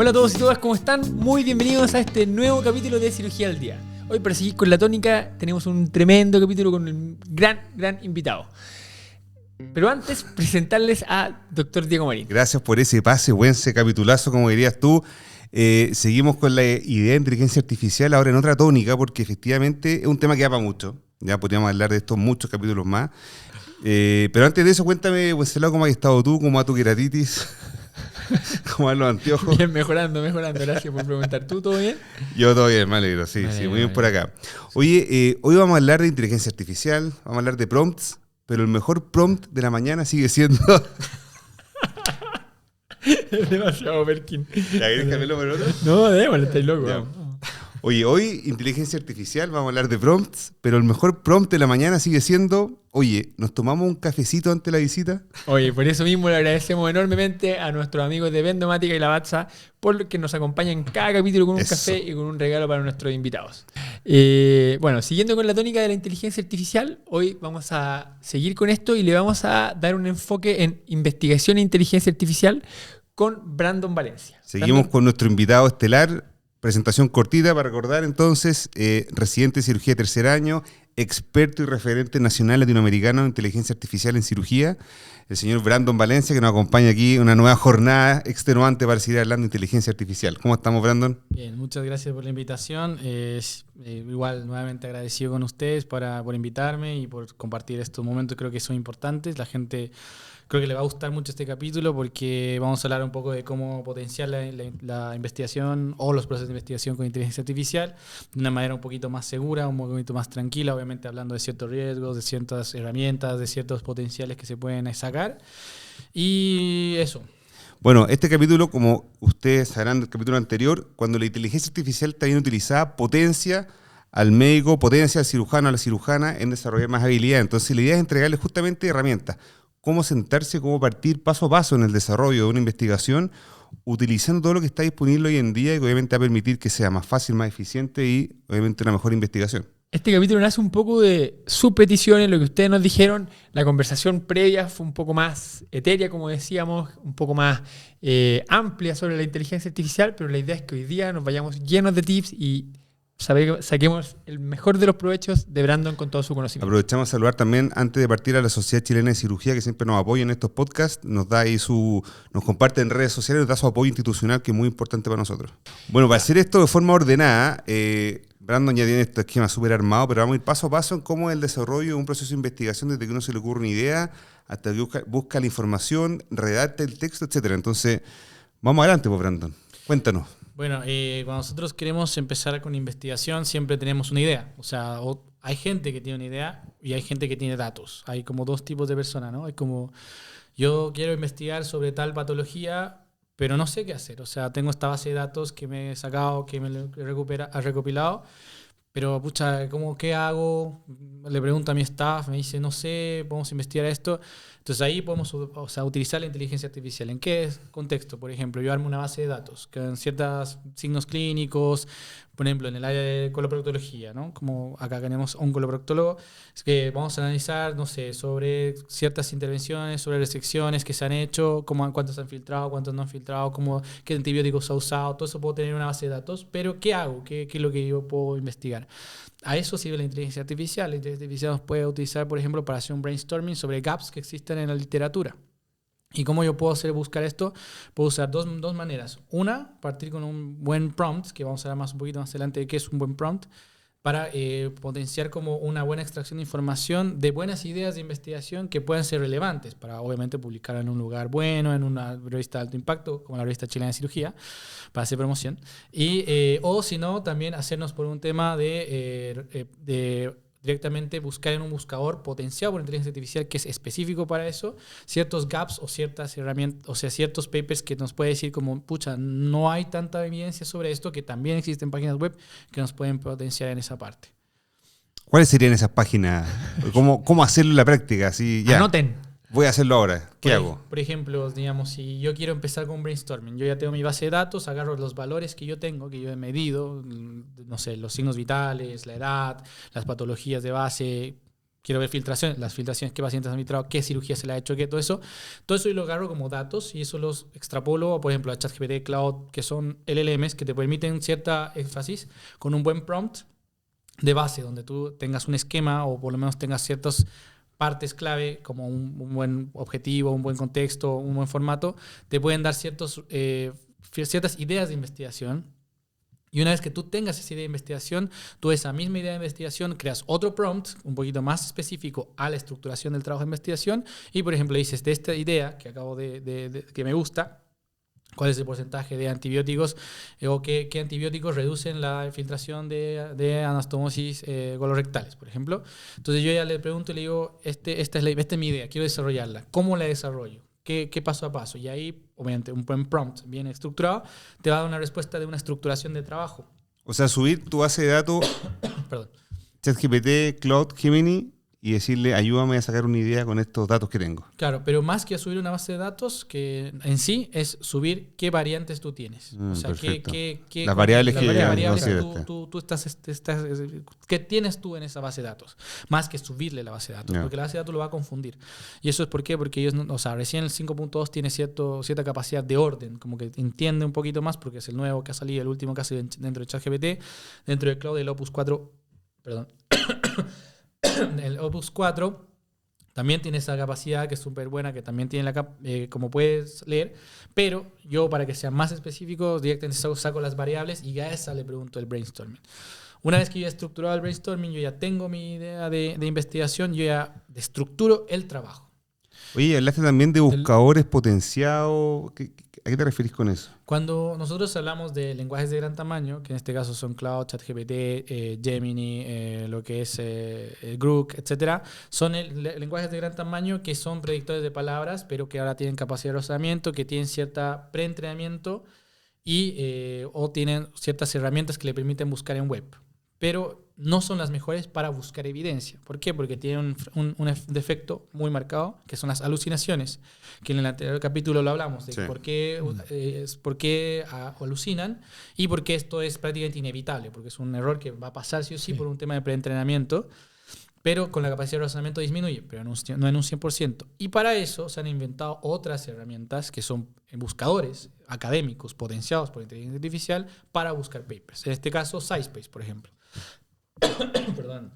Hola a todos y todas, ¿cómo están? Muy bienvenidos a este nuevo capítulo de Cirugía al Día. Hoy, para seguir con la tónica, tenemos un tremendo capítulo con un gran invitado. Pero antes, presentarles a Dr. Diego Marín. Gracias por ese pase, buen ese capitulazo, como dirías tú. Seguimos con la idea de inteligencia artificial ahora en otra tónica, porque efectivamente es un tema que da para mucho. Ya podríamos hablar de esto en muchos capítulos más. Pero antes de eso, cuéntame, Wenceslao, cómo has estado tú, cómo va tu queratitis, cómo van los anteojos. Bien, mejorando. Gracias por preguntar. ¿Tú todo bien? Yo todo bien, me alegro, sí, muy bien por acá. Oye, hoy vamos a hablar de inteligencia artificial, vamos a hablar de prompts, pero el mejor prompt de la mañana sigue siendo... Es demasiado Perkin. ¿Ya querés cambiarlo por otro? No, déjale, estáis loco. Ya. Oye, hoy inteligencia artificial, vamos a hablar de prompts, pero el mejor prompt de la mañana sigue siendo, oye, ¿nos tomamos un cafecito antes de la visita? Oye, por eso mismo le agradecemos enormemente a nuestros amigos de Vendomática y Lavazza por que nos acompañan en cada capítulo con un café y con un regalo para nuestros invitados. Bueno, siguiendo con la tónica de la inteligencia artificial, hoy vamos a seguir con esto y le vamos a dar un enfoque en investigación e inteligencia artificial con Brandon Valencia. Seguimos con nuestro invitado estelar. Presentación cortita para recordar entonces, residente de cirugía de tercer año, experto y referente nacional latinoamericano en inteligencia artificial en cirugía, el señor Brandon Valencia, que nos acompaña aquí en una nueva jornada extenuante para seguir hablando de inteligencia artificial. ¿Cómo estamos, Brandon? Bien, muchas gracias por la invitación. Igual, nuevamente agradecido con ustedes por invitarme y por compartir estos momentos. Creo que son importantes. La gente... Creo que le va a gustar mucho este capítulo porque vamos a hablar un poco de cómo potenciar la investigación o los procesos de investigación con inteligencia artificial de una manera un poquito más segura, un poquito más tranquila, obviamente hablando de ciertos riesgos, de ciertas herramientas, de ciertos potenciales que se pueden sacar. Y eso. Bueno, este capítulo, como ustedes sabrán del capítulo anterior, cuando la inteligencia artificial está bien utilizada, potencia al médico, potencia al cirujano, a la cirujana en desarrollar más habilidades. Entonces la idea es entregarles justamente herramientas. Cómo sentarse, cómo partir paso a paso en el desarrollo de una investigación, utilizando todo lo que está disponible hoy en día y que obviamente va a permitir que sea más fácil, más eficiente y obviamente una mejor investigación. Este capítulo nace un poco de sus peticiones, lo que ustedes nos dijeron. La conversación previa fue un poco más etérea, como decíamos, un poco más amplia sobre la inteligencia artificial, pero la idea es que hoy día nos vayamos llenos de tips y saquemos el mejor de los provechos de Brandon con todo su conocimiento. Aprovechamos a saludar también, antes de partir, a la Sociedad Chilena de Cirugía, que siempre nos apoya en estos podcasts, nos comparte en redes sociales, nos da su apoyo institucional, que es muy importante para nosotros. Bueno, para hacer esto de forma ordenada, Brandon ya tiene este esquema súper armado, pero vamos a ir paso a paso en cómo es el desarrollo de un proceso de investigación desde que uno se le ocurre una idea hasta que busca la información, redacta el texto, etcétera. Entonces, vamos adelante, pues, Brandon. Cuéntanos. Bueno, cuando nosotros queremos empezar con investigación siempre tenemos una idea. O sea, hay gente que tiene una idea y hay gente que tiene datos. Hay como dos tipos de personas, ¿no? Hay como, yo quiero investigar sobre tal patología, pero no sé qué hacer. O sea, tengo esta base de datos que me he sacado, que me he recopilado, pero pucha, ¿qué hago? Le pregunto a mi staff, me dice, no sé, vamos a investigar esto. Entonces ahí podemos utilizar la inteligencia artificial. ¿En qué contexto? Por ejemplo, yo armo una base de datos con ciertos signos clínicos, por ejemplo, en el área de coloproctología, ¿no? Como acá tenemos un coloproctólogo, es que vamos a analizar, no sé, sobre ciertas intervenciones, sobre restricciones que se han hecho, cuántos han filtrado, cuántos no han filtrado, qué antibióticos se ha usado, todo eso puedo tener en una base de datos, pero ¿qué hago? ¿Qué es lo que yo puedo investigar? A eso sirve la inteligencia artificial. La inteligencia artificial nos puede utilizar, por ejemplo, para hacer un brainstorming sobre gaps que existen en la literatura. ¿Y cómo yo puedo buscar esto? Puedo usar dos maneras. Una, partir con un buen prompt, que vamos a hablar un poquito más adelante de qué es un buen prompt, para potenciar como una buena extracción de información de buenas ideas de investigación que puedan ser relevantes para obviamente publicar en un lugar bueno, en una revista de alto impacto como la revista Chilena de Cirugía, para hacer promoción. O si no, también hacernos por un tema de directamente buscar en un buscador potenciado por inteligencia artificial que es específico para eso, ciertos gaps o ciertas herramientas, o sea, ciertos papers que nos puede decir como, pucha, no hay tanta evidencia sobre esto, que también existen páginas web que nos pueden potenciar en esa parte. ¿Cuáles serían esas páginas? ¿Cómo hacerlo en la práctica? Así, ya. Anoten. Voy a hacerlo ahora. ¿Qué hago? Por ejemplo, digamos, si yo quiero empezar con un brainstorming, yo ya tengo mi base de datos, agarro los valores que yo tengo, que yo he medido, no sé, los signos vitales, la edad, las patologías de base quiero ver filtraciones, las filtraciones, qué pacientes han filtrado, qué cirugía se le ha hecho, qué, todo eso yo lo agarro como datos y eso los extrapolo, por ejemplo, a ChatGPT, Cloud, que son LLMs que te permiten cierta énfasis con un buen prompt de base, donde tú tengas un esquema o por lo menos tengas ciertas partes clave, como un buen objetivo, un buen contexto, un buen formato, te pueden dar ciertas ideas de investigación. Y una vez que tú tengas esa idea de investigación, tú esa misma idea de investigación creas otro prompt un poquito más específico a la estructuración del trabajo de investigación y, por ejemplo, dices de esta idea que acabo que me gusta, cuál es el porcentaje de antibióticos o qué antibióticos reducen la infiltración de anastomosis colorectales, por ejemplo. Entonces yo ya le pregunto y le digo, esta es mi idea, quiero desarrollarla. ¿Cómo la desarrollo? ¿Qué paso a paso? Y ahí, obviamente, un buen prompt bien estructurado te va a dar una respuesta de una estructuración de trabajo. O sea, subir tu base de datos, Perdón. ChatGPT, Cloud, Gemini, y decirle, ayúdame a sacar una idea con estos datos que tengo. Claro, pero más que subir una base de datos, que en sí es subir qué variantes tú tienes. O sea, las variables que tú estás, ¿qué tienes tú en esa base de datos? Más que subirle la base de datos, porque la base de datos lo va a confundir. ¿Y eso es por qué? Porque ellos, recién el 5.2 tiene cierta capacidad de orden, como que entiende un poquito más, porque es el nuevo que ha salido, el último que ha salido dentro de ChatGPT, dentro de Cloud, el Opus 4, perdón. El Opus 4 también tiene esa capacidad que es súper buena, que también tiene como puedes leer, pero yo para que sea más específico directamente saco las variables y a esa le pregunto el brainstorming. Una vez que yo he estructurado el brainstorming, yo ya tengo mi idea de investigación, yo ya estructuro el trabajo. Oye, hablaste también de buscadores potenciados. ¿A qué te referís con eso? Cuando nosotros hablamos de lenguajes de gran tamaño, que en este caso son Cloud, ChatGPT, Gemini, lo que es Grok, etc., son lenguajes de gran tamaño que son predictores de palabras, pero que ahora tienen capacidad de razonamiento, que tienen cierta preentrenamiento o tienen ciertas herramientas que le permiten buscar en web. Pero no son las mejores para buscar evidencia. ¿Por qué? Porque tienen un defecto muy marcado, que son las alucinaciones, que en el anterior capítulo lo hablamos, de por qué alucinan y por qué esto es prácticamente inevitable, porque es un error que va a pasar sí o sí por un tema de preentrenamiento, pero con la capacidad de razonamiento disminuye, pero no en un 100%. Y para eso se han inventado otras herramientas que son buscadores académicos potenciados por inteligencia artificial para buscar papers. En este caso, SciSpace, por ejemplo. Perdón.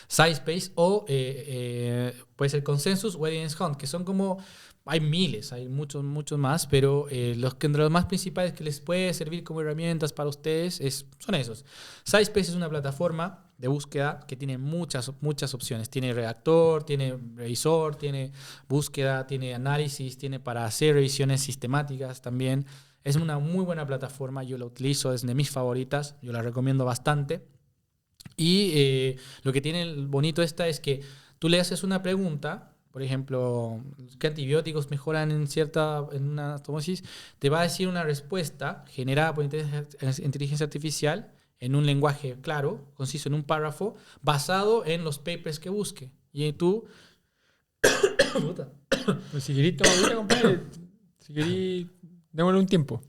SciSpace o puede ser Consensus o Evidence Hunt, que son como, hay miles, hay muchos más, pero los más principales que les puede servir como herramientas para ustedes son esos. SciSpace es una plataforma de búsqueda que tiene muchas opciones. Tiene redactor, tiene revisor, tiene búsqueda, tiene análisis, tiene para hacer revisiones sistemáticas también. Es una muy buena plataforma, yo la utilizo, es de mis favoritas, yo la recomiendo bastante. Y lo que tiene el bonito es que tú le haces una pregunta, por ejemplo, ¿qué antibióticos mejoran en una anastomosis? Te va a decir una respuesta generada por inteligencia artificial en un lenguaje claro, conciso, en un párrafo, basado en los papers que busque. Y tú... Pues si querís, compadre, si querís, démosle un tiempo.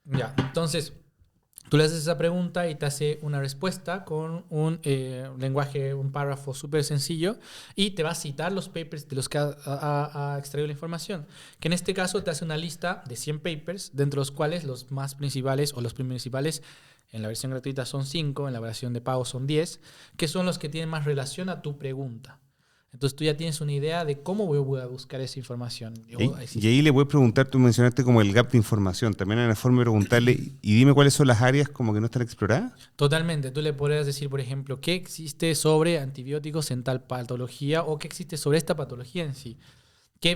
Ya, entonces... Tú le haces esa pregunta y te hace una respuesta con un lenguaje, un párrafo súper sencillo y te va a citar los papers de los que ha extraído la información. Que en este caso te hace una lista de 100 papers, dentro de los cuales los más principales o los principales en la versión gratuita son 5, en la versión de pago son 10, que son los que tienen más relación a tu pregunta. Entonces tú ya tienes una idea de cómo voy a buscar esa información. Y ahí le voy a preguntar, tú mencionaste como el gap de información, también hay una forma de preguntarle, y dime cuáles son las áreas como que no están exploradas. Totalmente, tú le podrías decir, por ejemplo, qué existe sobre antibióticos en tal patología o qué existe sobre esta patología en sí.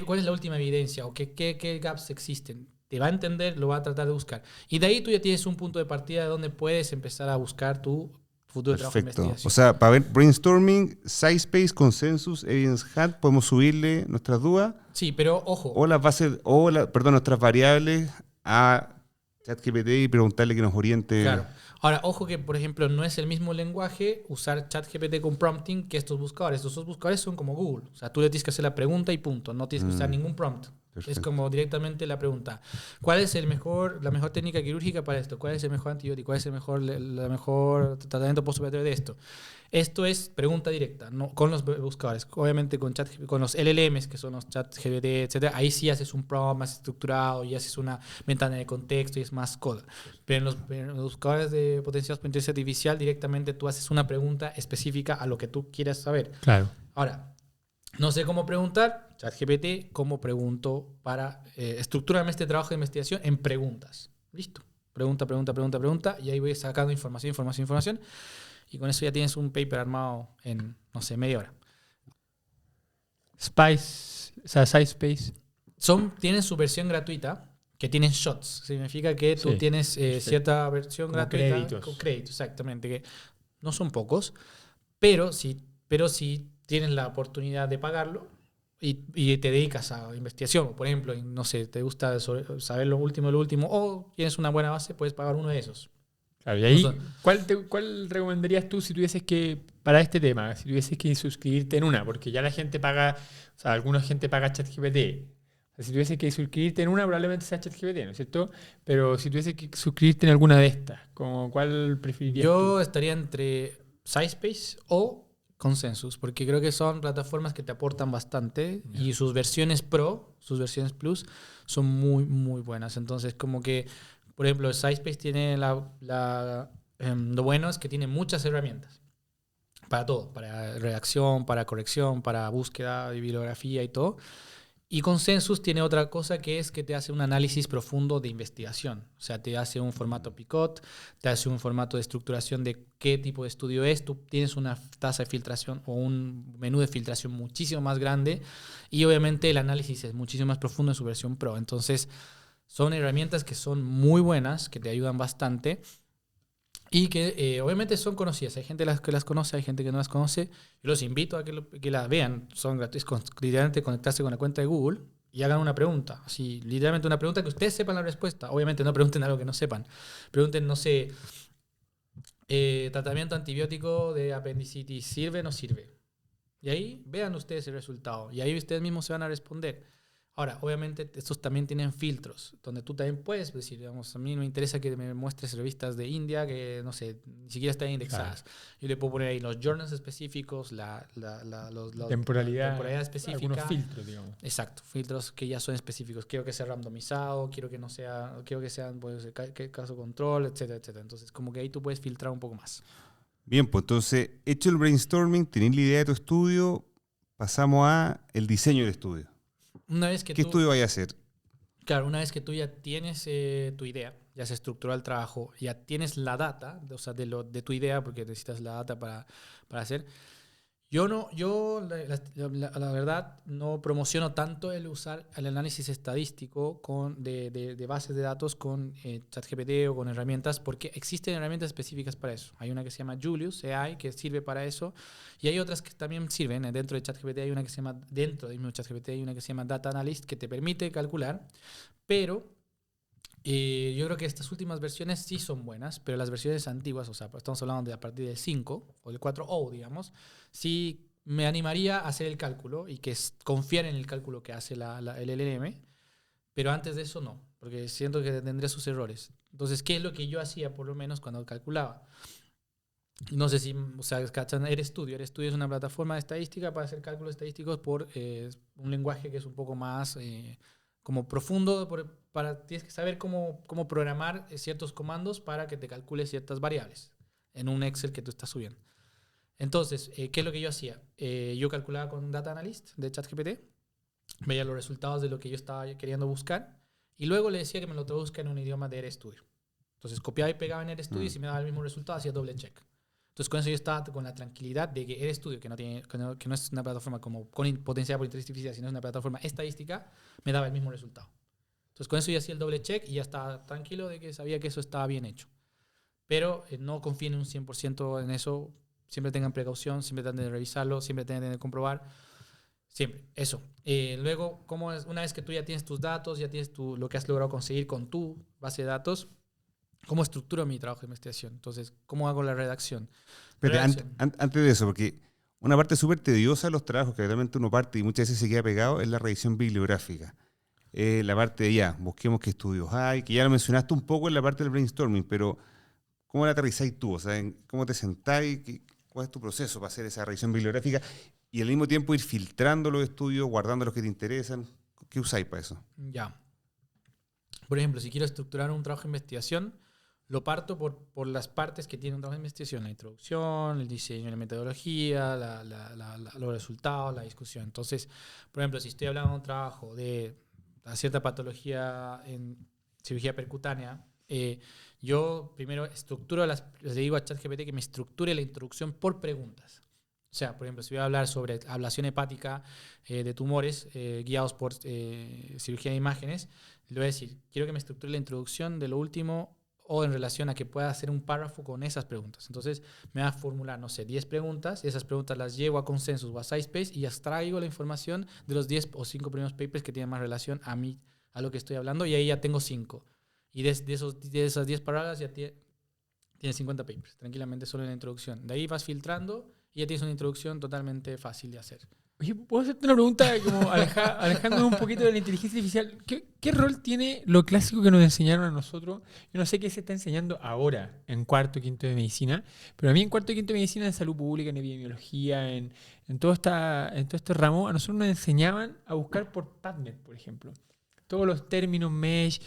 ¿Cuál es la última evidencia o qué gaps existen? Te va a entender, lo va a tratar de buscar. Y de ahí tú ya tienes un punto de partida de donde puedes empezar a buscar tu futuro trabajo de investigación. O sea, para ver brainstorming, SciSpace, Consensus, Evidence Hunt, podemos subirle nuestras dudas. Sí, pero ojo. O las bases, nuestras variables a ChatGPT y preguntarle que nos oriente. Claro. Ahora, ojo que, por ejemplo, no es el mismo lenguaje usar ChatGPT con prompting que estos buscadores. Estos buscadores son como Google. O sea, tú le tienes que hacer la pregunta y punto. No tienes que usar ningún prompt. Perfecto. Es como directamente la pregunta. ¿Cuál es la mejor técnica quirúrgica para esto? ¿Cuál es el mejor antibiótico? ¿Cuál es el mejor tratamiento postoperatorio de esto? Esto es pregunta directa, ¿no? Con los buscadores. Obviamente con los LLMs, que son los ChatGPT, etc. Ahí sí haces un prompt más estructurado y haces una ventana de contexto y es más code. Pero en los buscadores de potenciados por inteligencia artificial, directamente tú haces una pregunta específica a lo que tú quieras saber. Claro. Ahora, no sé cómo preguntar. ChatGPT, ¿cómo pregunto para estructurarme este trabajo de investigación en preguntas? Listo. Pregunta. Y ahí voy sacando información. Y con eso ya tienes un paper armado en, no sé, media hora. SciSpace. Tienen su versión gratuita, que tienen shots. Significa que tú tienes cierta versión como gratuita. créditos. Con créditos, exactamente. Que no son pocos, pero si tienes la oportunidad de pagarlo y te dedicas a investigación. Por ejemplo, no sé, te gusta saber lo último, o tienes una buena base, puedes pagar uno de esos. Claro, y ahí, ¿cuál recomendarías tú si tuvieses que, para este tema, si tuvieses que suscribirte en una? Porque ya la gente paga, o sea, alguna gente paga ChatGPT. O sea, si tuvieses que suscribirte en una, probablemente sea ChatGPT, ¿no es cierto? Pero si tuvieses que suscribirte en alguna de estas, ¿cuál preferirías tú? Yo estaría entre SciSpace o Consensus, porque creo que son plataformas que te aportan bastante y sus versiones Pro, sus versiones Plus, son muy, muy buenas. Entonces, como que, por ejemplo, SciSpace tiene lo bueno es que tiene muchas herramientas para todo, para redacción, para corrección, para búsqueda de bibliografía y todo. Y Consensus tiene otra cosa que es que te hace un análisis profundo de investigación. O sea, te hace un formato Picot, te hace un formato de estructuración de qué tipo de estudio es. Tú tienes una tasa de filtración o un menú de filtración muchísimo más grande y obviamente el análisis es muchísimo más profundo en su versión Pro. Entonces, son herramientas que son muy buenas, que te ayudan bastante y que obviamente son conocidas. Hay gente que las conoce, hay gente que no las conoce. Yo los invito a que las vean. Son gratuitas. Literalmente conectarse con la cuenta de Google y hagan una pregunta. Así, literalmente una pregunta que ustedes sepan la respuesta. Obviamente no pregunten algo que no sepan. Pregunten, no sé, tratamiento antibiótico de apendicitis, ¿sirve o no sirve? Y ahí vean ustedes el resultado. Y ahí ustedes mismos se van a responder. Ahora, obviamente, estos también tienen filtros, donde tú también puedes decir, digamos, a mí no me interesa que me muestres revistas de India que, no sé, ni siquiera están indexadas. Claro. Yo le puedo poner ahí los journals específicos, la temporalidad específica. Algunos filtros, digamos. Exacto, filtros que ya son específicos. Quiero que sea randomizado, quiero que sean pues, caso control, etcétera, etcétera. Entonces, como que ahí tú puedes filtrar un poco más. Bien, pues entonces, hecho el brainstorming, tenés la idea de tu estudio, pasamos a el diseño del estudio. ¿Qué estudio vaya a hacer? Claro, una vez que tú ya tienes tu idea, ya se estructuró el trabajo, ya tienes la data, o sea, de tu idea, porque necesitas la data para hacer. La verdad, no promociono tanto el usar el análisis estadístico de bases de datos con ChatGPT o con herramientas, porque existen herramientas específicas para eso. Hay una que se llama Julius AI, que sirve para eso, y hay otras que también sirven. Dentro de ChatGPT hay una que se llama, dentro del mismo ChatGPT hay una que se llama Data Analyst, que te permite calcular, pero yo creo que estas últimas versiones sí son buenas, pero las versiones antiguas, o sea, estamos hablando de a partir del 5 o del 4O, digamos, sí me animaría a hacer el cálculo y que confiar en el cálculo que hace el LLM, pero antes de eso no, porque siento que tendría sus errores. Entonces, ¿qué es lo que yo hacía por lo menos cuando calculaba? No sé si, o sea, ¿cachan? RStudio es una plataforma de estadística para hacer cálculos estadísticos por un lenguaje que es un poco más como profundo, tienes que saber cómo programar ciertos comandos para que te calcule ciertas variables en un Excel que tú estás subiendo. Entonces, ¿qué es lo que yo hacía? Yo calculaba con Data Analyst de ChatGPT, veía los resultados de lo que yo estaba queriendo buscar y luego le decía que me lo traduzca en un idioma de RStudio. Entonces, copiaba y pegaba en RStudio y si me daba el mismo resultado, hacía doble check. Entonces, con eso yo estaba con la tranquilidad de que RStudio, que no es una plataforma como con potenciada por inteligencia artificial, sino es una plataforma estadística, me daba el mismo resultado. Entonces, con eso yo hacía el doble check y ya estaba tranquilo de que sabía que eso estaba bien hecho. Pero no confíen un 100% en eso. Siempre tengan precaución, siempre traten de revisarlo, siempre traten de comprobar. Siempre, eso. Luego, una vez que tú ya tienes tus datos, ya tienes lo que has logrado conseguir con tu base de datos, ¿cómo estructuro mi trabajo de investigación? Entonces, ¿cómo hago la redacción? Pero antes de eso, porque una parte súper tediosa de los trabajos que realmente uno parte y muchas veces se queda pegado es la revisión bibliográfica. la parte de ya, busquemos qué estudios hay, que ya lo mencionaste un poco en la parte del brainstorming, pero ¿cómo la aterrizáis tú? O sea, ¿cómo te sentáis? ¿Cuál es tu proceso para hacer esa revisión bibliográfica? Y al mismo tiempo ir filtrando los estudios, guardando los que te interesan. ¿Qué usáis para eso? Ya. Por ejemplo, si quiero estructurar un trabajo de investigación, lo parto por las partes que tiene un trabajo de investigación: la introducción, el diseño, la metodología, los resultados, la discusión. Entonces, por ejemplo, si estoy hablando de un trabajo de cierta patología en cirugía percutánea, yo primero estructuro, les digo a ChatGPT que me estructure la introducción por preguntas. O sea, por ejemplo, si voy a hablar sobre ablación hepática de tumores guiados por cirugía de imágenes, le voy a decir, quiero que me estructure la introducción de lo último o en relación a que pueda hacer un párrafo con esas preguntas. Entonces me va a formular, no sé, 10 preguntas, y esas preguntas las llevo a Consensus o a SciSpace y extraigo la información de los 10 o 5 primeros papers que tienen más relación a lo que estoy hablando, y ahí ya tengo 5. Y de esas 10 palabras ya tienes 50 papers, tranquilamente, solo en la introducción. De ahí vas filtrando y ya tienes una introducción totalmente fácil de hacer. Oye, ¿puedo hacerte una pregunta como alejándonos un poquito de la inteligencia artificial? ¿Qué rol tiene lo clásico que nos enseñaron a nosotros? Yo no sé qué se está enseñando ahora en cuarto, quinto de medicina, pero a mí en cuarto y quinto de medicina, en salud pública, en epidemiología, en todo este ramo, a nosotros nos enseñaban a buscar por PubMed, por ejemplo. Todos los términos mesh,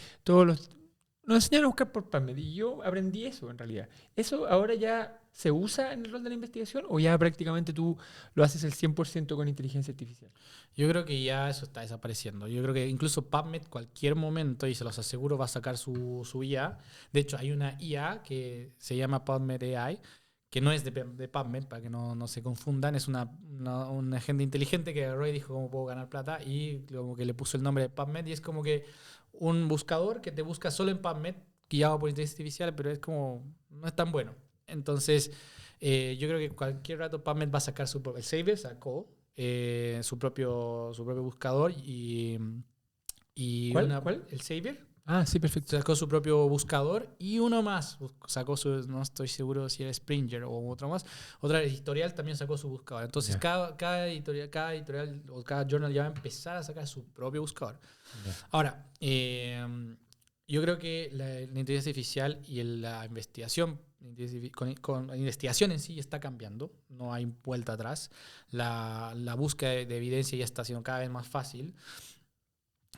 nos enseñaron a buscar por PubMed y yo aprendí eso en realidad. ¿Eso ahora ya se usa en el rol de la investigación o ya prácticamente tú lo haces el 100% con inteligencia artificial? Yo creo que ya eso está desapareciendo. Yo creo que incluso PubMed cualquier momento, y se los aseguro, va a sacar su IA. De hecho, hay una IA que se llama PubMed AI, que no es de PubMed, para que no se confundan. Es una agente inteligente que Roy dijo cómo puedo ganar plata y como que le puso el nombre de PubMed, y es como que un buscador que te busca solo en PubMed, guiado por inteligencia artificial, pero es como, no es tan bueno. Entonces, yo creo que cualquier rato PubMed va a sacar el Saber sacó su propio buscador ¿Cuál? el Saber Ah, sí, perfecto. sacó su propio buscador, y uno más sacó no estoy seguro si era Springer o otro más. Otra editorial también sacó su buscador. Entonces, Yeah. cada editorial o cada journal ya va a empezar a sacar su propio buscador. Yeah. Ahora, yo creo que la inteligencia artificial y la investigación con la investigación en sí está cambiando, no hay vuelta atrás. La búsqueda de evidencia ya está siendo cada vez más fácil.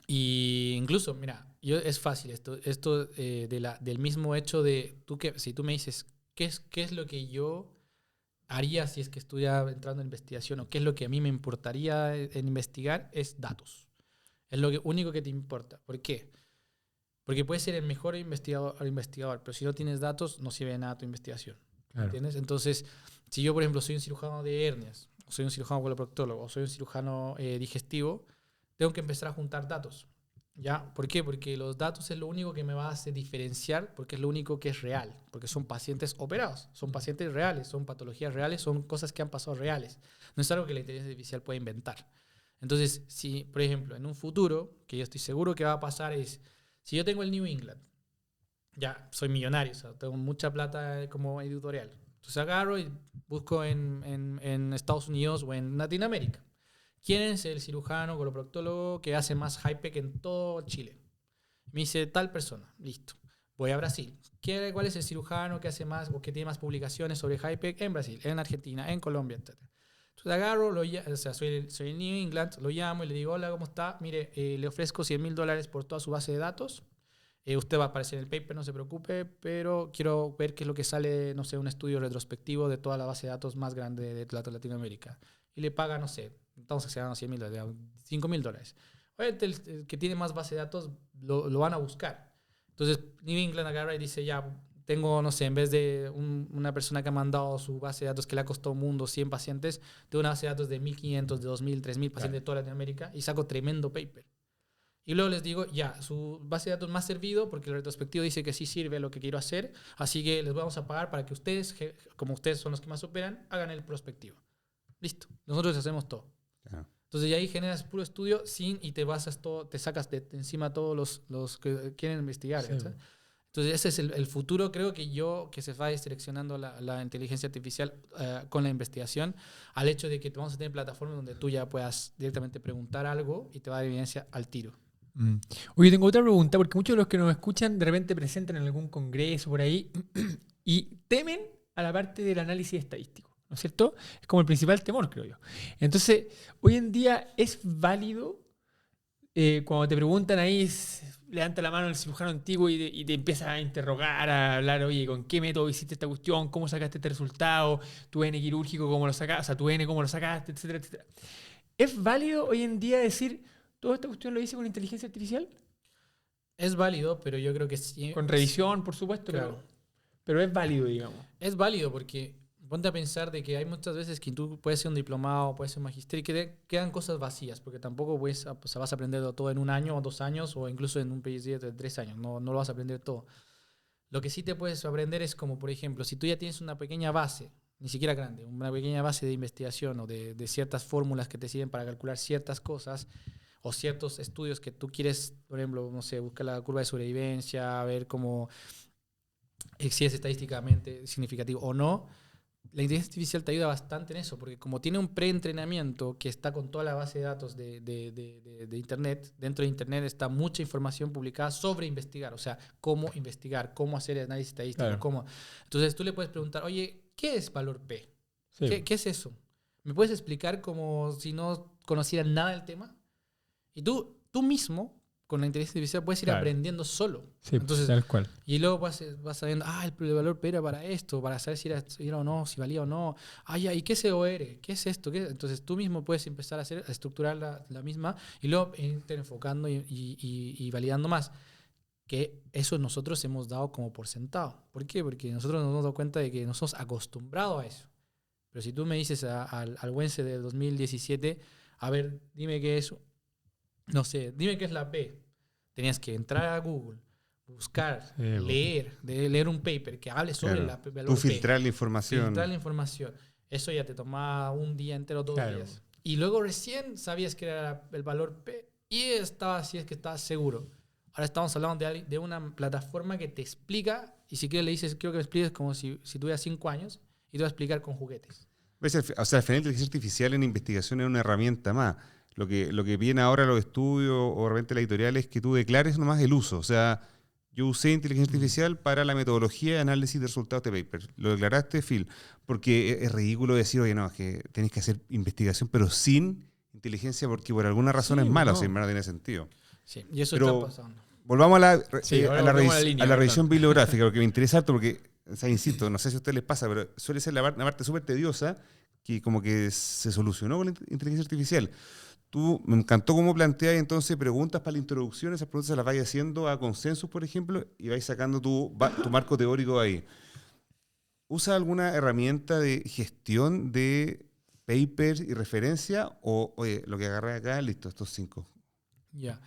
Y incluso, mira, es fácil esto del mismo hecho de si tú me dices qué es lo que yo haría si es que estuviera entrando en investigación, o qué es lo que a mí me importaría en investigar, es datos. Es lo único que te importa. ¿Por qué? Porque puedes ser el mejor investigador, pero si no tienes datos, no sirve de nada tu investigación. Claro. ¿Entiendes? Entonces, si yo, por ejemplo, soy un cirujano de hernias, o soy un cirujano coloproctólogo, o soy un cirujano digestivo, tengo que empezar a juntar datos. ¿Ya? ¿Por qué? Porque los datos es lo único que me va a hacer diferenciar, porque es lo único que es real, porque son pacientes operados, son pacientes reales, son patologías reales, son cosas que han pasado reales. No es algo que la inteligencia artificial pueda inventar. Entonces, si, por ejemplo, en un futuro, que yo estoy seguro que va a pasar, es, si yo tengo el New England, ya soy millonario, o sea, tengo mucha plata como editorial, entonces agarro y busco en Estados Unidos o en Latinoamérica, ¿quién es el cirujano coloproctólogo que hace más hype que en todo Chile? Me dice tal persona, listo. Voy a Brasil. ¿Cuál es el cirujano que hace más o que tiene más publicaciones sobre hype en Brasil, en Argentina, en Colombia, etc.? Entonces agarro, o sea, soy el New England, lo llamo y le digo, hola, ¿cómo está? Mire, le ofrezco $100,000 por toda su base de datos. Usted va a aparecer en el paper, no se preocupe, pero quiero ver qué es lo que sale, no sé, un estudio retrospectivo de toda la base de datos más grande de Latinoamérica. Y le paga, no sé, entonces se ganan $100,000, $5,000. Obviamente el que tiene más base de datos lo van a buscar. Entonces New England agarra y dice, ya, tengo, no sé, en vez de una persona que ha mandado su base de datos que le ha costado un mundo, 100 pacientes, tengo una base de datos de 1.500, de 2.000, 3.000 pacientes de toda Latinoamérica, y saco tremendo paper. Y luego les digo, ya, su base de datos me ha servido porque el retrospectivo dice que sí sirve lo que quiero hacer, así que les vamos a pagar para que ustedes, como ustedes son los que más operan, hagan el prospectivo. Listo, nosotros hacemos todo. Claro. Entonces, y ahí generas puro estudio y te basas todo, te sacas de encima todos los que quieren investigar. Sí. Entonces, ese es el futuro, creo que se va direccionando la inteligencia artificial con la investigación, al hecho de que vamos a tener plataformas donde tú ya puedas directamente preguntar algo y te va a dar evidencia al tiro. Oye, tengo otra pregunta, porque muchos de los que nos escuchan de repente presentan en algún congreso por ahí y temen a la parte del análisis estadístico, ¿no es cierto? Es como el principal temor, creo yo. Entonces, hoy en día es válido cuando te preguntan ahí, levanta la mano el cirujano antiguo y te empieza a interrogar, a hablar, oye, ¿con qué método hiciste esta cuestión? ¿Cómo sacaste este resultado? ¿Tu N quirúrgico cómo lo sacaste? O sea, tu N cómo lo sacaste, etcétera, etcétera. ¿Es válido hoy en día decir, toda esta cuestión lo hice con inteligencia artificial? Es válido, pero yo creo que sí. Con revisión, por supuesto, Claro. pero es válido, digamos. Es válido porque ponte a pensar de que hay muchas veces que tú puedes ser un diplomado, puedes ser un magister y que quedan cosas vacías, porque tampoco vas a aprender todo en 1 año o 2 años o incluso en un PhD de 3 años, no lo vas a aprender todo. Lo que sí te puedes aprender es como, por ejemplo, si tú ya tienes una pequeña base, ni siquiera grande, una pequeña base de investigación o de ciertas fórmulas que te sirven para calcular ciertas cosas o ciertos estudios que tú quieres, por ejemplo, no sé, buscar la curva de sobrevivencia, ver cómo si es estadísticamente significativo o no. La inteligencia artificial te ayuda bastante en eso, porque como tiene un preentrenamiento que está con toda la base de datos de Internet, dentro de Internet está mucha información publicada sobre investigar, o sea, cómo investigar, cómo hacer análisis estadístico, Claro. cómo. Entonces tú le puedes preguntar, oye, ¿qué es valor P? Sí. ¿Qué es eso? ¿Me puedes explicar como si no conocieras nada del tema? Y tú mismo, con la inteligencia artificial, puedes ir Claro. aprendiendo solo. Sí, Entonces, tal cual. y luego vas sabiendo, el valor P era para esto, para saber si era o no, si valía o no. ¿Y qué es EOR? ¿Qué es esto? Entonces tú mismo puedes empezar a estructurar la misma y luego irte enfocando y validando más. Que eso nosotros hemos dado como por sentado. ¿Por qué? Porque nosotros nos hemos dado cuenta de que nos hemos acostumbrado a eso. Pero si tú me dices al Wense del 2017, a ver, dime qué es, no sé, dime qué es la P. Tenías que entrar a Google, buscar, leer un paper que hable sobre Claro. la valor Tú P. filtrar la información. Filtrar la información. Eso ya te tomaba un día entero, 2 Claro. días. Y luego recién sabías que era el valor P y si es que estabas seguro. Ahora estamos hablando de una plataforma que te explica, y si quieres le dices, quiero que me expliques como si tuvieras 5 años, y te va a explicar con juguetes. O sea, al final la inteligencia artificial en investigación es una herramienta más. Lo que viene ahora los estudios o de repente la editorial es que tú declares nomás el uso. O sea, yo usé inteligencia artificial para la metodología de análisis de resultados de paper. Lo declaraste, Phil. Porque es ridículo decir, oye, no, es que tenés que hacer investigación, pero sin inteligencia, porque por alguna razón es mala, no. o sea, no tiene sentido. Sí, y eso Pero- está pasando. Volvamos a la, ahora volvemos a la línea, perdón. revisión bibliográfica, porque me interesa harto, porque, o sea, insisto, no sé si a ustedes les pasa, pero suele ser la parte súper tediosa que como que se solucionó con la inteligencia artificial. Me encantó cómo planteas entonces preguntas para la introducción, esas preguntas se las vais haciendo a consensus, por ejemplo, y vais sacando tu marco teórico ahí. ¿Usa alguna herramienta de gestión de papers y referencia? O, oye, lo que agarré acá, listo, estos 5. Ya.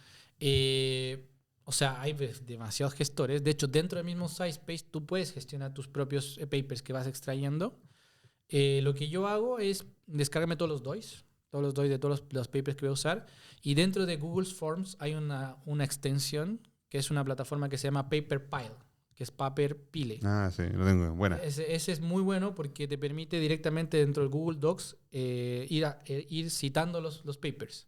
O sea, hay demasiados gestores. De hecho, dentro del mismo SciSpace tú puedes gestionar tus propios papers que vas extrayendo. Lo que yo hago es descargarme todos los DOIs de todos los papers que voy a usar. Y dentro de Google Forms hay una extensión que es una plataforma que se llama PaperPile, que es Paper Pile. Ah, sí, lo tengo. Buena. Ese es muy bueno porque te permite directamente dentro del Google Docs ir citando los papers.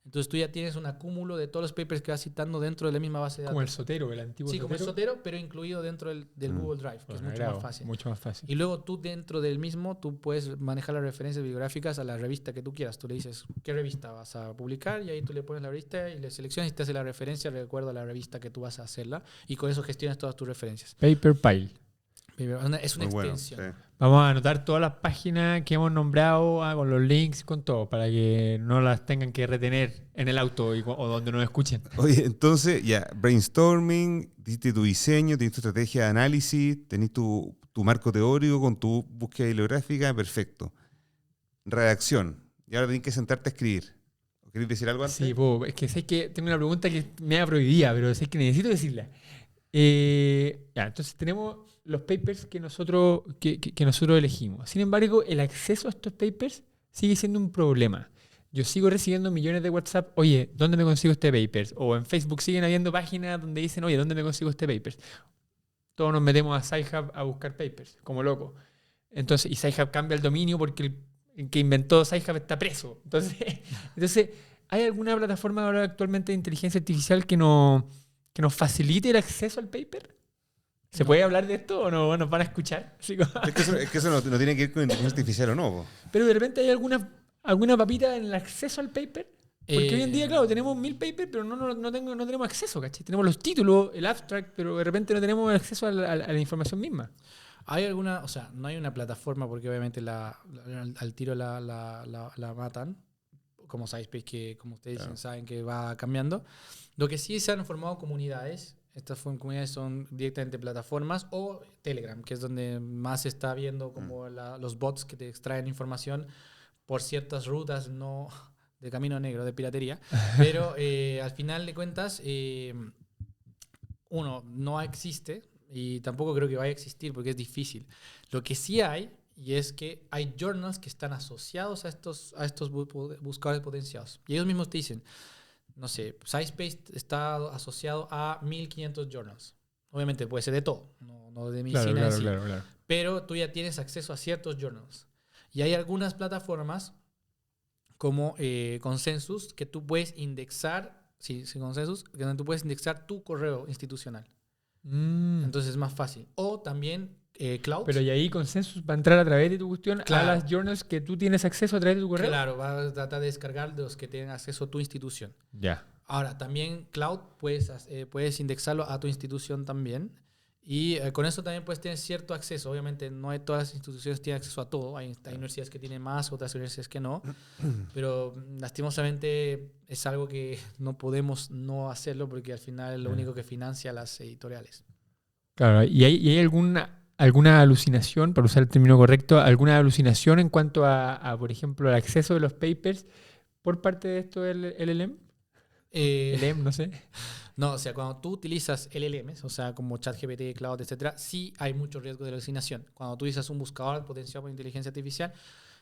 Entonces tú ya tienes un acúmulo de todos los papers que vas citando dentro de la misma base de datos. Como el Sotero, el antiguo Sí, Sotero. como el Sotero, pero incluido dentro del Google Drive, que es mucho más fácil. Mucho más fácil. Y luego tú dentro del mismo, tú puedes manejar las referencias bibliográficas a la revista que tú quieras. Tú le dices qué revista vas a publicar y ahí tú le pones la revista y le seleccionas y te hace la referencia de acuerdo a la revista que tú vas a hacerla y con eso gestionas todas tus referencias. PaperPile. Es una Muy bueno, extensión. sí. Vamos a anotar todas las páginas que hemos nombrado con los links, con todo, para que no las tengan que retener en el auto o donde nos escuchen. Oye, entonces, ya, brainstorming, diste tu diseño, tenés tu estrategia de análisis, tenés tu marco teórico con tu búsqueda bibliográfica, perfecto. Redacción, y ahora tenés que sentarte a escribir. ¿Querés decir algo antes? Sí, es que sé que tengo una pregunta que me da prohibida, pero sé que necesito decirla. Ya, entonces tenemos los papers que nosotros elegimos. Sin embargo, el acceso a estos papers sigue siendo un problema. Yo sigo recibiendo millones de WhatsApp, oye, ¿dónde me consigo este papers? O en Facebook siguen habiendo páginas donde dicen, oye, ¿dónde me consigo este papers? Todos nos metemos a SciHub a buscar papers, como locos. Entonces, y SciHub cambia el dominio porque el que inventó SciHub está preso. Entonces ¿hay alguna plataforma ahora actualmente de inteligencia artificial que nos facilite el acceso al paper? ¿Se puede hablar de esto o no nos van a escuchar? Así como- Es que eso no tiene que ver con inteligencia artificial o no. Po. Pero de repente hay alguna papita en el acceso al paper. Porque hoy en día, claro, tenemos 1000 papers, pero no tenemos acceso, ¿cachai? Tenemos los títulos, el abstract, pero de repente no tenemos acceso a la información misma. ¿Hay alguna, o sea, no hay una plataforma porque obviamente al tiro la matan, como SciSpace, que como ustedes dicen, saben que va cambiando? Lo que sí se han formado comunidades, estas comunidades son directamente plataformas o Telegram, que es donde más se está viendo como los bots que te extraen información por ciertas rutas, no de camino negro, de piratería, pero al final de cuentas, uno, no existe y tampoco creo que vaya a existir porque es difícil. Lo que sí hay, y es que hay journals que están asociados a estos buscadores potenciados. Y ellos mismos te dicen, no sé, SciSpace está asociado a 1500 journals. Obviamente puede ser de todo, no de medicina en sí. Claro. Pero tú ya tienes acceso a ciertos journals. Y hay algunas plataformas como Consensus que tú puedes indexar, Consensus, que tú puedes indexar tu correo institucional. Entonces es más fácil. O también Cloud. Pero y ahí Consensus va a entrar a través de tu cuestión a las journals que tú tienes acceso a través de tu correo. Claro, va a tratar de descargar de los que tienen acceso a tu institución. Ya. Ahora, también Cloud puedes indexarlo a tu institución también. Y con eso también puedes tener cierto acceso. Obviamente no hay todas las instituciones que tienen acceso a todo. Hay universidades que tienen más, otras universidades que no. Pero lastimosamente es algo que no podemos no hacerlo porque al final es lo único que financia las editoriales. Claro, ¿y hay alguna alucinación, para usar el término correcto, alguna alucinación en cuanto a, por ejemplo, el acceso de los papers por parte de esto del LLM? LLM, no sé. No, o sea, cuando tú utilizas LLMs, o sea, como ChatGPT, Cloud, etcétera, sí hay mucho riesgo de alucinación. Cuando tú utilizas un buscador potenciado por inteligencia artificial,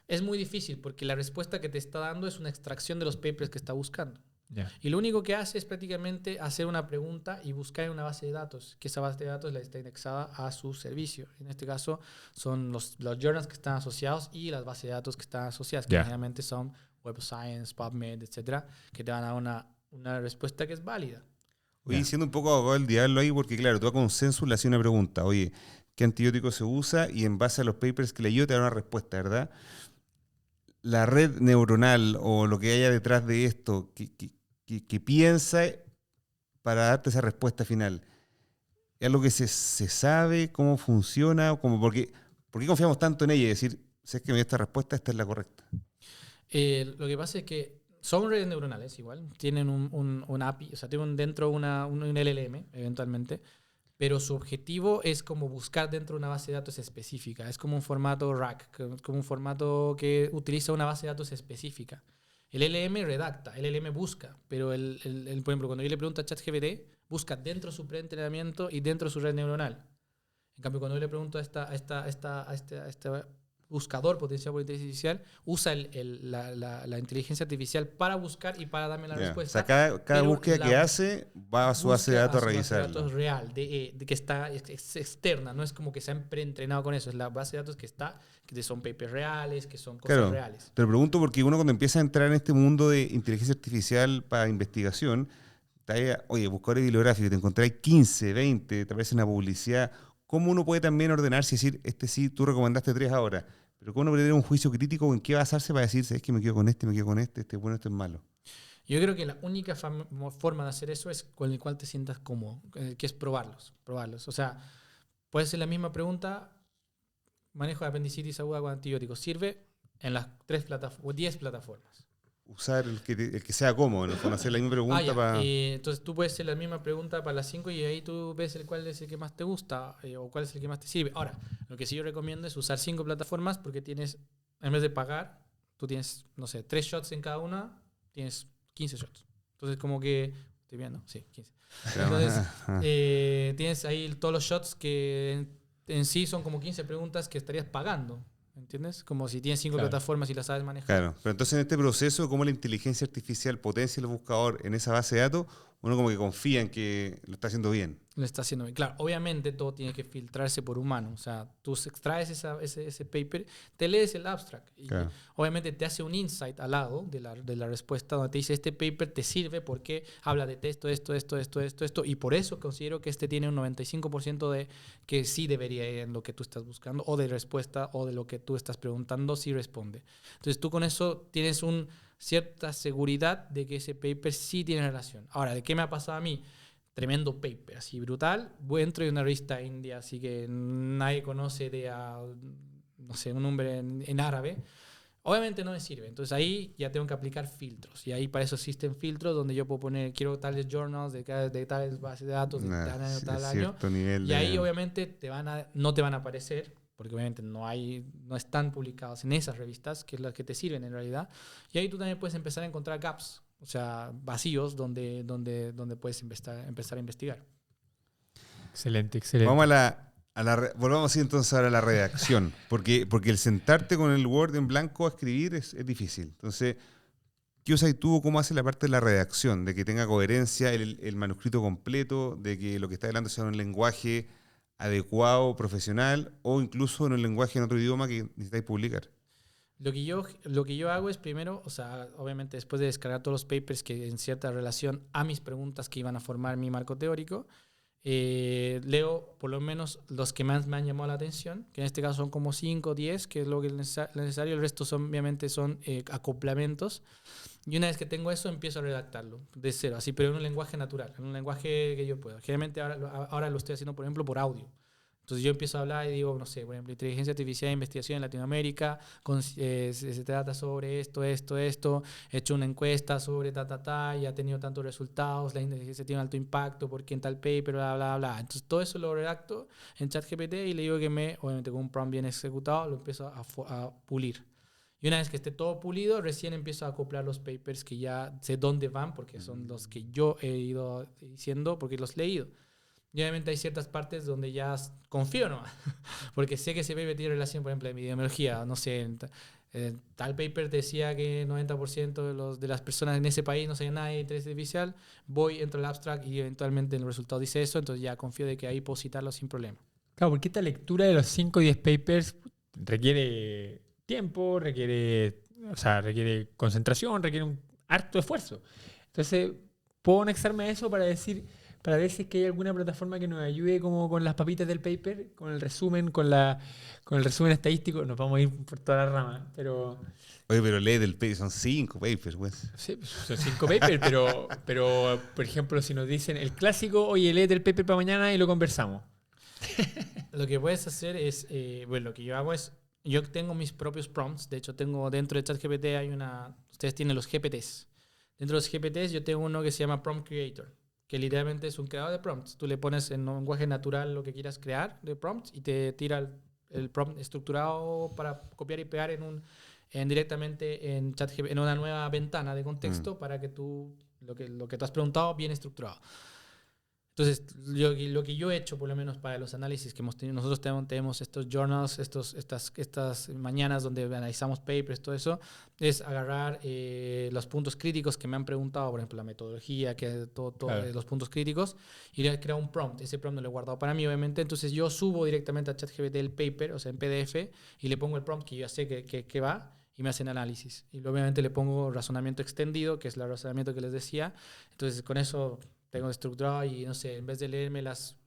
es muy difícil porque la respuesta que te está dando es una extracción de los papers que está buscando. Yeah. Y lo único que hace es prácticamente hacer una pregunta y buscar en una base de datos, que esa base de datos la está indexada a su servicio. En este caso son los journals que están asociados y las bases de datos que están asociadas, que generalmente son Web of Science, PubMed, etcétera, que te van a dar una respuesta que es válida. Oye, siendo un poco abogado del diablo ahí, porque claro, tú a Consensus le hacías una pregunta, oye, ¿qué antibiótico se usa? Y en base a los papers que leyó te da una respuesta, ¿verdad? La red neuronal o lo que haya detrás de esto, que piensa para darte esa respuesta final, ¿es algo que se sabe cómo funciona? ¿Por qué confiamos tanto en ella y decir, si es que me dio esta respuesta, esta es la correcta? Lo que pasa es que son redes neuronales igual, tienen un API, o sea, tienen dentro un LLM eventualmente, pero su objetivo es como buscar dentro de una base de datos específica. Es como un formato RAG, como un formato que utiliza una base de datos específica. El LLM redacta, el LLM busca, pero por ejemplo, cuando yo le pregunto a ChatGPT, busca dentro de su preentrenamiento y dentro de su red neuronal. En cambio, cuando yo le pregunto a este buscador potenciado por inteligencia artificial, usa la inteligencia artificial para buscar y para darme la respuesta. O sea, cada búsqueda que hace va a su base de datos a revisar. Base de datos real, que está es externa, no es como que se han preentrenado con eso, es la base de datos que son papers reales, que son cosas reales. Te lo pregunto porque uno cuando empieza a entrar en este mundo de inteligencia artificial para investigación, oye, buscadores bibliográficos, te encontrás 15, 20, te aparece una publicidad. ¿Cómo uno puede también ordenarse y decir, este sí, tú recomendaste 3 ahora? Pero ¿cómo uno puede tener un juicio crítico en qué basarse para decir, sabes que me quedo con este es bueno, este es malo? Yo creo que la única forma de hacer eso es con el cual te sientas cómodo, que es probarlos. O sea, puede ser la misma pregunta, manejo de apendicitis aguda con antibióticos, ¿sirve? En las 10 plataformas. Usar el que sea cómodo, ¿no? Hacer la misma pregunta para... Entonces tú puedes hacer la misma pregunta para las 5 y ahí tú ves cuál es el que más te gusta o cuál es el que más te sirve. Ahora, lo que sí yo recomiendo es usar 5 plataformas porque en vez de pagar, tú tienes, no sé, 3 shots en cada una, tienes 15 shots. Entonces como que... ¿Estoy bien, no? Sí, 15. Entonces tienes ahí todos los shots que en sí son como 15 preguntas que estarías pagando. ¿Entiendes? Como si tienes 5 plataformas y las sabes manejar. Claro, pero entonces en este proceso, ¿cómo la inteligencia artificial potencia el buscador en esa base de datos? Uno como que confía en que lo está haciendo bien. lo está haciendo bien. Claro, obviamente todo tiene que filtrarse por humano. O sea, tú extraes ese paper, te lees el abstract. Y Claro. obviamente te hace un insight al lado de la respuesta donde te dice, este paper te sirve porque habla de esto, y por eso considero que este tiene un 95% de que sí debería ir en lo que tú estás buscando, o de respuesta, o de lo que tú estás preguntando, sí responde. Entonces tú con eso tienes cierta seguridad de que ese paper sí tiene relación. Ahora, ¿de qué me ha pasado a mí? Tremendo paper, así brutal. Entro en una revista india, así que nadie conoce no sé, un nombre en árabe. Obviamente no me sirve. Entonces ahí ya tengo que aplicar filtros. Y ahí para eso existen filtros donde yo puedo poner, quiero tales journals de tales bases de datos de tal año, tal año. Y ahí obviamente no te van a aparecer, porque obviamente no están publicados en esas revistas, que es las que te sirven en realidad. Y ahí tú también puedes empezar a encontrar gaps, o sea, vacíos donde puedes empezar a investigar. Excelente. Vamos volvamos así entonces ahora a la redacción, porque el sentarte con el Word en blanco a escribir es difícil. Entonces, ¿qué usas tú? ¿Cómo haces la parte de la redacción? De que tenga coherencia el manuscrito completo, de que lo que está hablando sea un lenguaje adecuado, profesional, o incluso en un lenguaje en otro idioma que necesitáis publicar. Lo que yo hago es primero, o sea, obviamente después de descargar todos los papers que en cierta relación a mis preguntas que iban a formar mi marco teórico, leo por lo menos los que más me han llamado la atención, que en este caso son como 5 o 10, que es lo que es necesario. El resto obviamente son acoplamientos. Y una vez que tengo eso, empiezo a redactarlo de cero, así, pero en un lenguaje natural, en un lenguaje que yo pueda. Generalmente ahora lo estoy haciendo, por ejemplo, por audio. Entonces yo empiezo a hablar y digo, no sé, por ejemplo, inteligencia artificial e investigación en Latinoamérica, se trata sobre esto, he hecho una encuesta sobre y ha tenido tantos resultados, la inteligencia tiene un alto impacto porque en tal paper, bla, bla, bla. Entonces todo eso lo redacto en ChatGPT y le digo que obviamente con un prompt bien ejecutado, lo empiezo a pulir. Y una vez que esté todo pulido, recién empiezo a acoplar los papers que ya sé dónde van, porque son los que yo he ido diciendo, porque los he leído. Y obviamente hay ciertas partes donde ya confío, ¿no? Porque sé que ese paper tiene relación, por ejemplo, en epidemiología. No sé, tal paper decía que 90% de las personas en ese país no sabían nada de inteligencia artificial. Entro al abstract y eventualmente en el resultado dice eso, entonces ya confío de que ahí puedo citarlo sin problema. Claro, porque esta lectura de los 5 o 10 papers requiere tiempo, requiere concentración, requiere un harto esfuerzo. Entonces, puedo anexarme a eso para ver si es que hay alguna plataforma que nos ayude como con las papitas del paper, con el resumen, con el resumen estadístico. Nos vamos a ir por toda la rama, pero... Oye, pero lee del paper, son 5 papers, güey. Sí, son 5 papers, pero por ejemplo, si nos dicen el clásico, oye, lee el paper para mañana y lo conversamos. Lo que puedes hacer es, lo que yo hago es, yo tengo mis propios prompts. De hecho, tengo dentro de ChatGPT ustedes tienen los GPTs. Dentro de los GPTs yo tengo uno que se llama Prompt Creator, que literalmente es un creador de prompts. Tú le pones en un lenguaje natural lo que quieras crear de prompts y te tira el prompt estructurado para copiar y pegar directamente en ChatGPT, en una nueva ventana de contexto para que lo que tú has preguntado bien estructurado. Entonces, lo que yo he hecho, por lo menos para los análisis que hemos tenido, nosotros tenemos estos journals, estas mañanas donde analizamos papers, todo eso, es agarrar los puntos críticos que me han preguntado, por ejemplo, la metodología, Claro. los puntos críticos, y le he creado un prompt. Ese prompt no lo he guardado para mí, obviamente. Entonces, yo subo directamente a ChatGPT el paper, o sea, en PDF, y le pongo el prompt que yo sé que va, y me hacen análisis. Y obviamente le pongo razonamiento extendido, que es el razonamiento que les decía. Entonces, con eso tengo estructurado y, no sé, en vez de leerme las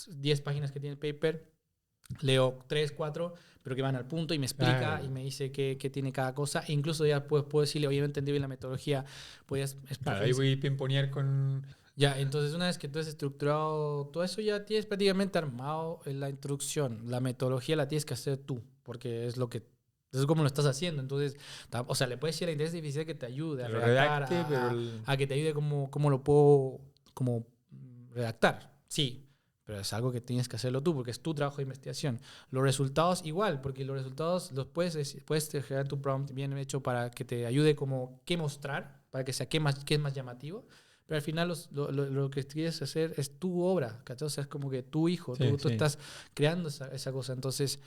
10 páginas que tiene el paper, leo 3, 4, pero que van al punto y me explica y me dice qué tiene cada cosa. E incluso ya puedo decirle, oye, no entendí bien la metodología. Claro, ahí voy a pimponear con... Ya, entonces una vez que tú has estructurado todo eso, ya tienes prácticamente armado la introducción. La metodología la tienes que hacer tú, porque es como lo estás haciendo. Entonces, o sea, le puedes decir a la inteligencia artificial que te ayude a redactar, a que te ayude cómo lo puedo redactar. Sí, pero es algo que tienes que hacerlo tú porque es tu trabajo de investigación. Los resultados igual, porque los resultados los puedes generar tu prompt bien hecho para que te ayude como qué mostrar, para que sea qué es más llamativo. Pero al final lo que quieres hacer es tu obra, ¿cachai? O sea, es como que tu hijo, tú estás creando esa cosa. Entonces,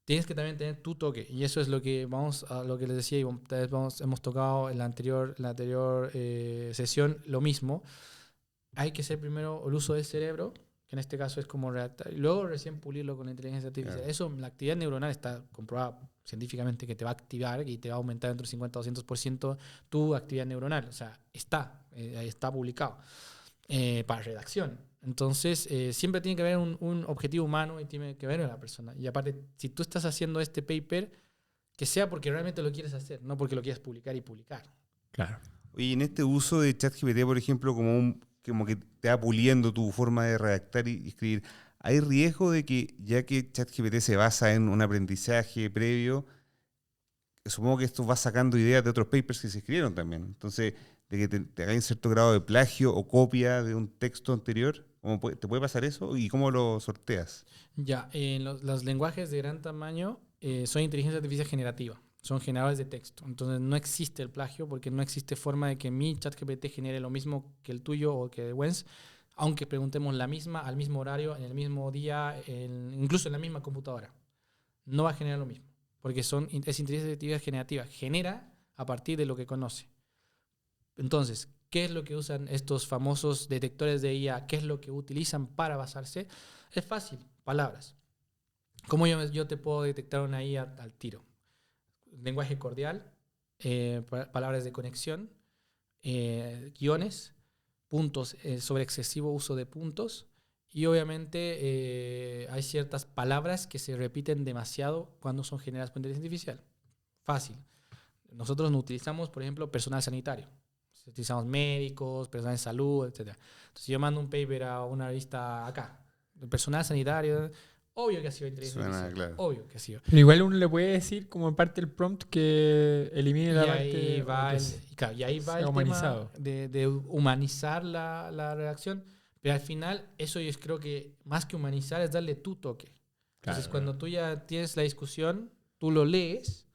tienes que también tener tu toque. Y eso es lo que les decía, y tal vez hemos tocado en la anterior sesión, lo mismo. Hay que hacer primero el uso del cerebro que en este caso es como redactar, y luego recién pulirlo con la inteligencia artificial. Claro. Eso, la actividad neuronal está comprobada científicamente que te va a activar y te va a aumentar entre 50 o 200% tu actividad neuronal. O sea, está publicado para redacción. Entonces, siempre tiene que haber un objetivo humano y tiene que ver en la persona. Y aparte, si tú estás haciendo este paper, que sea porque realmente lo quieres hacer, no porque lo quieras publicar y publicar. Claro. Oye, en este uso de ChatGPT, por ejemplo, como que te va puliendo tu forma de redactar y escribir, ¿hay riesgo de que, ya que ChatGPT se basa en un aprendizaje previo, supongo que esto va sacando ideas de otros papers que se escribieron también? Entonces, de que te haga un cierto grado de plagio o copia de un texto anterior, ¿te puede pasar eso? ¿Y cómo lo sorteas? Ya, los lenguajes de gran tamaño son inteligencia artificial generativa, son generadores de texto. Entonces no existe el plagio porque no existe forma de que mi ChatGPT genere lo mismo que el tuyo o que el Wens, aunque preguntemos la misma, al mismo horario, en el mismo día, incluso en la misma computadora. No va a generar lo mismo, porque es inteligencia artificial generativa. Genera a partir de lo que conoce. Entonces, ¿qué es lo que usan estos famosos detectores de IA? ¿Qué es lo que utilizan para basarse? Es fácil, palabras. ¿Cómo yo te puedo detectar una IA al tiro? Lenguaje cordial, palabras de conexión, guiones, puntos sobre excesivo uso de puntos y obviamente hay ciertas palabras que se repiten demasiado cuando son generadas por inteligencia artificial. Fácil. Nosotros no utilizamos, por ejemplo, personal sanitario. Utilizamos médicos, personal de salud, etc. Entonces yo mando un paper a una revista acá, de personal sanitario, obvio que ha sido inteligencia artificial. Claro. Obvio que ha sido. Pero igual uno le puede decir como parte del prompt que elimine Y la ahí parte va o que y ahí va sea el humanizado. tema de humanizar la redacción, pero al final eso yo creo que más que humanizar es darle tu toque. Entonces Claro. cuando tú ya tienes la discusión, tú lo lees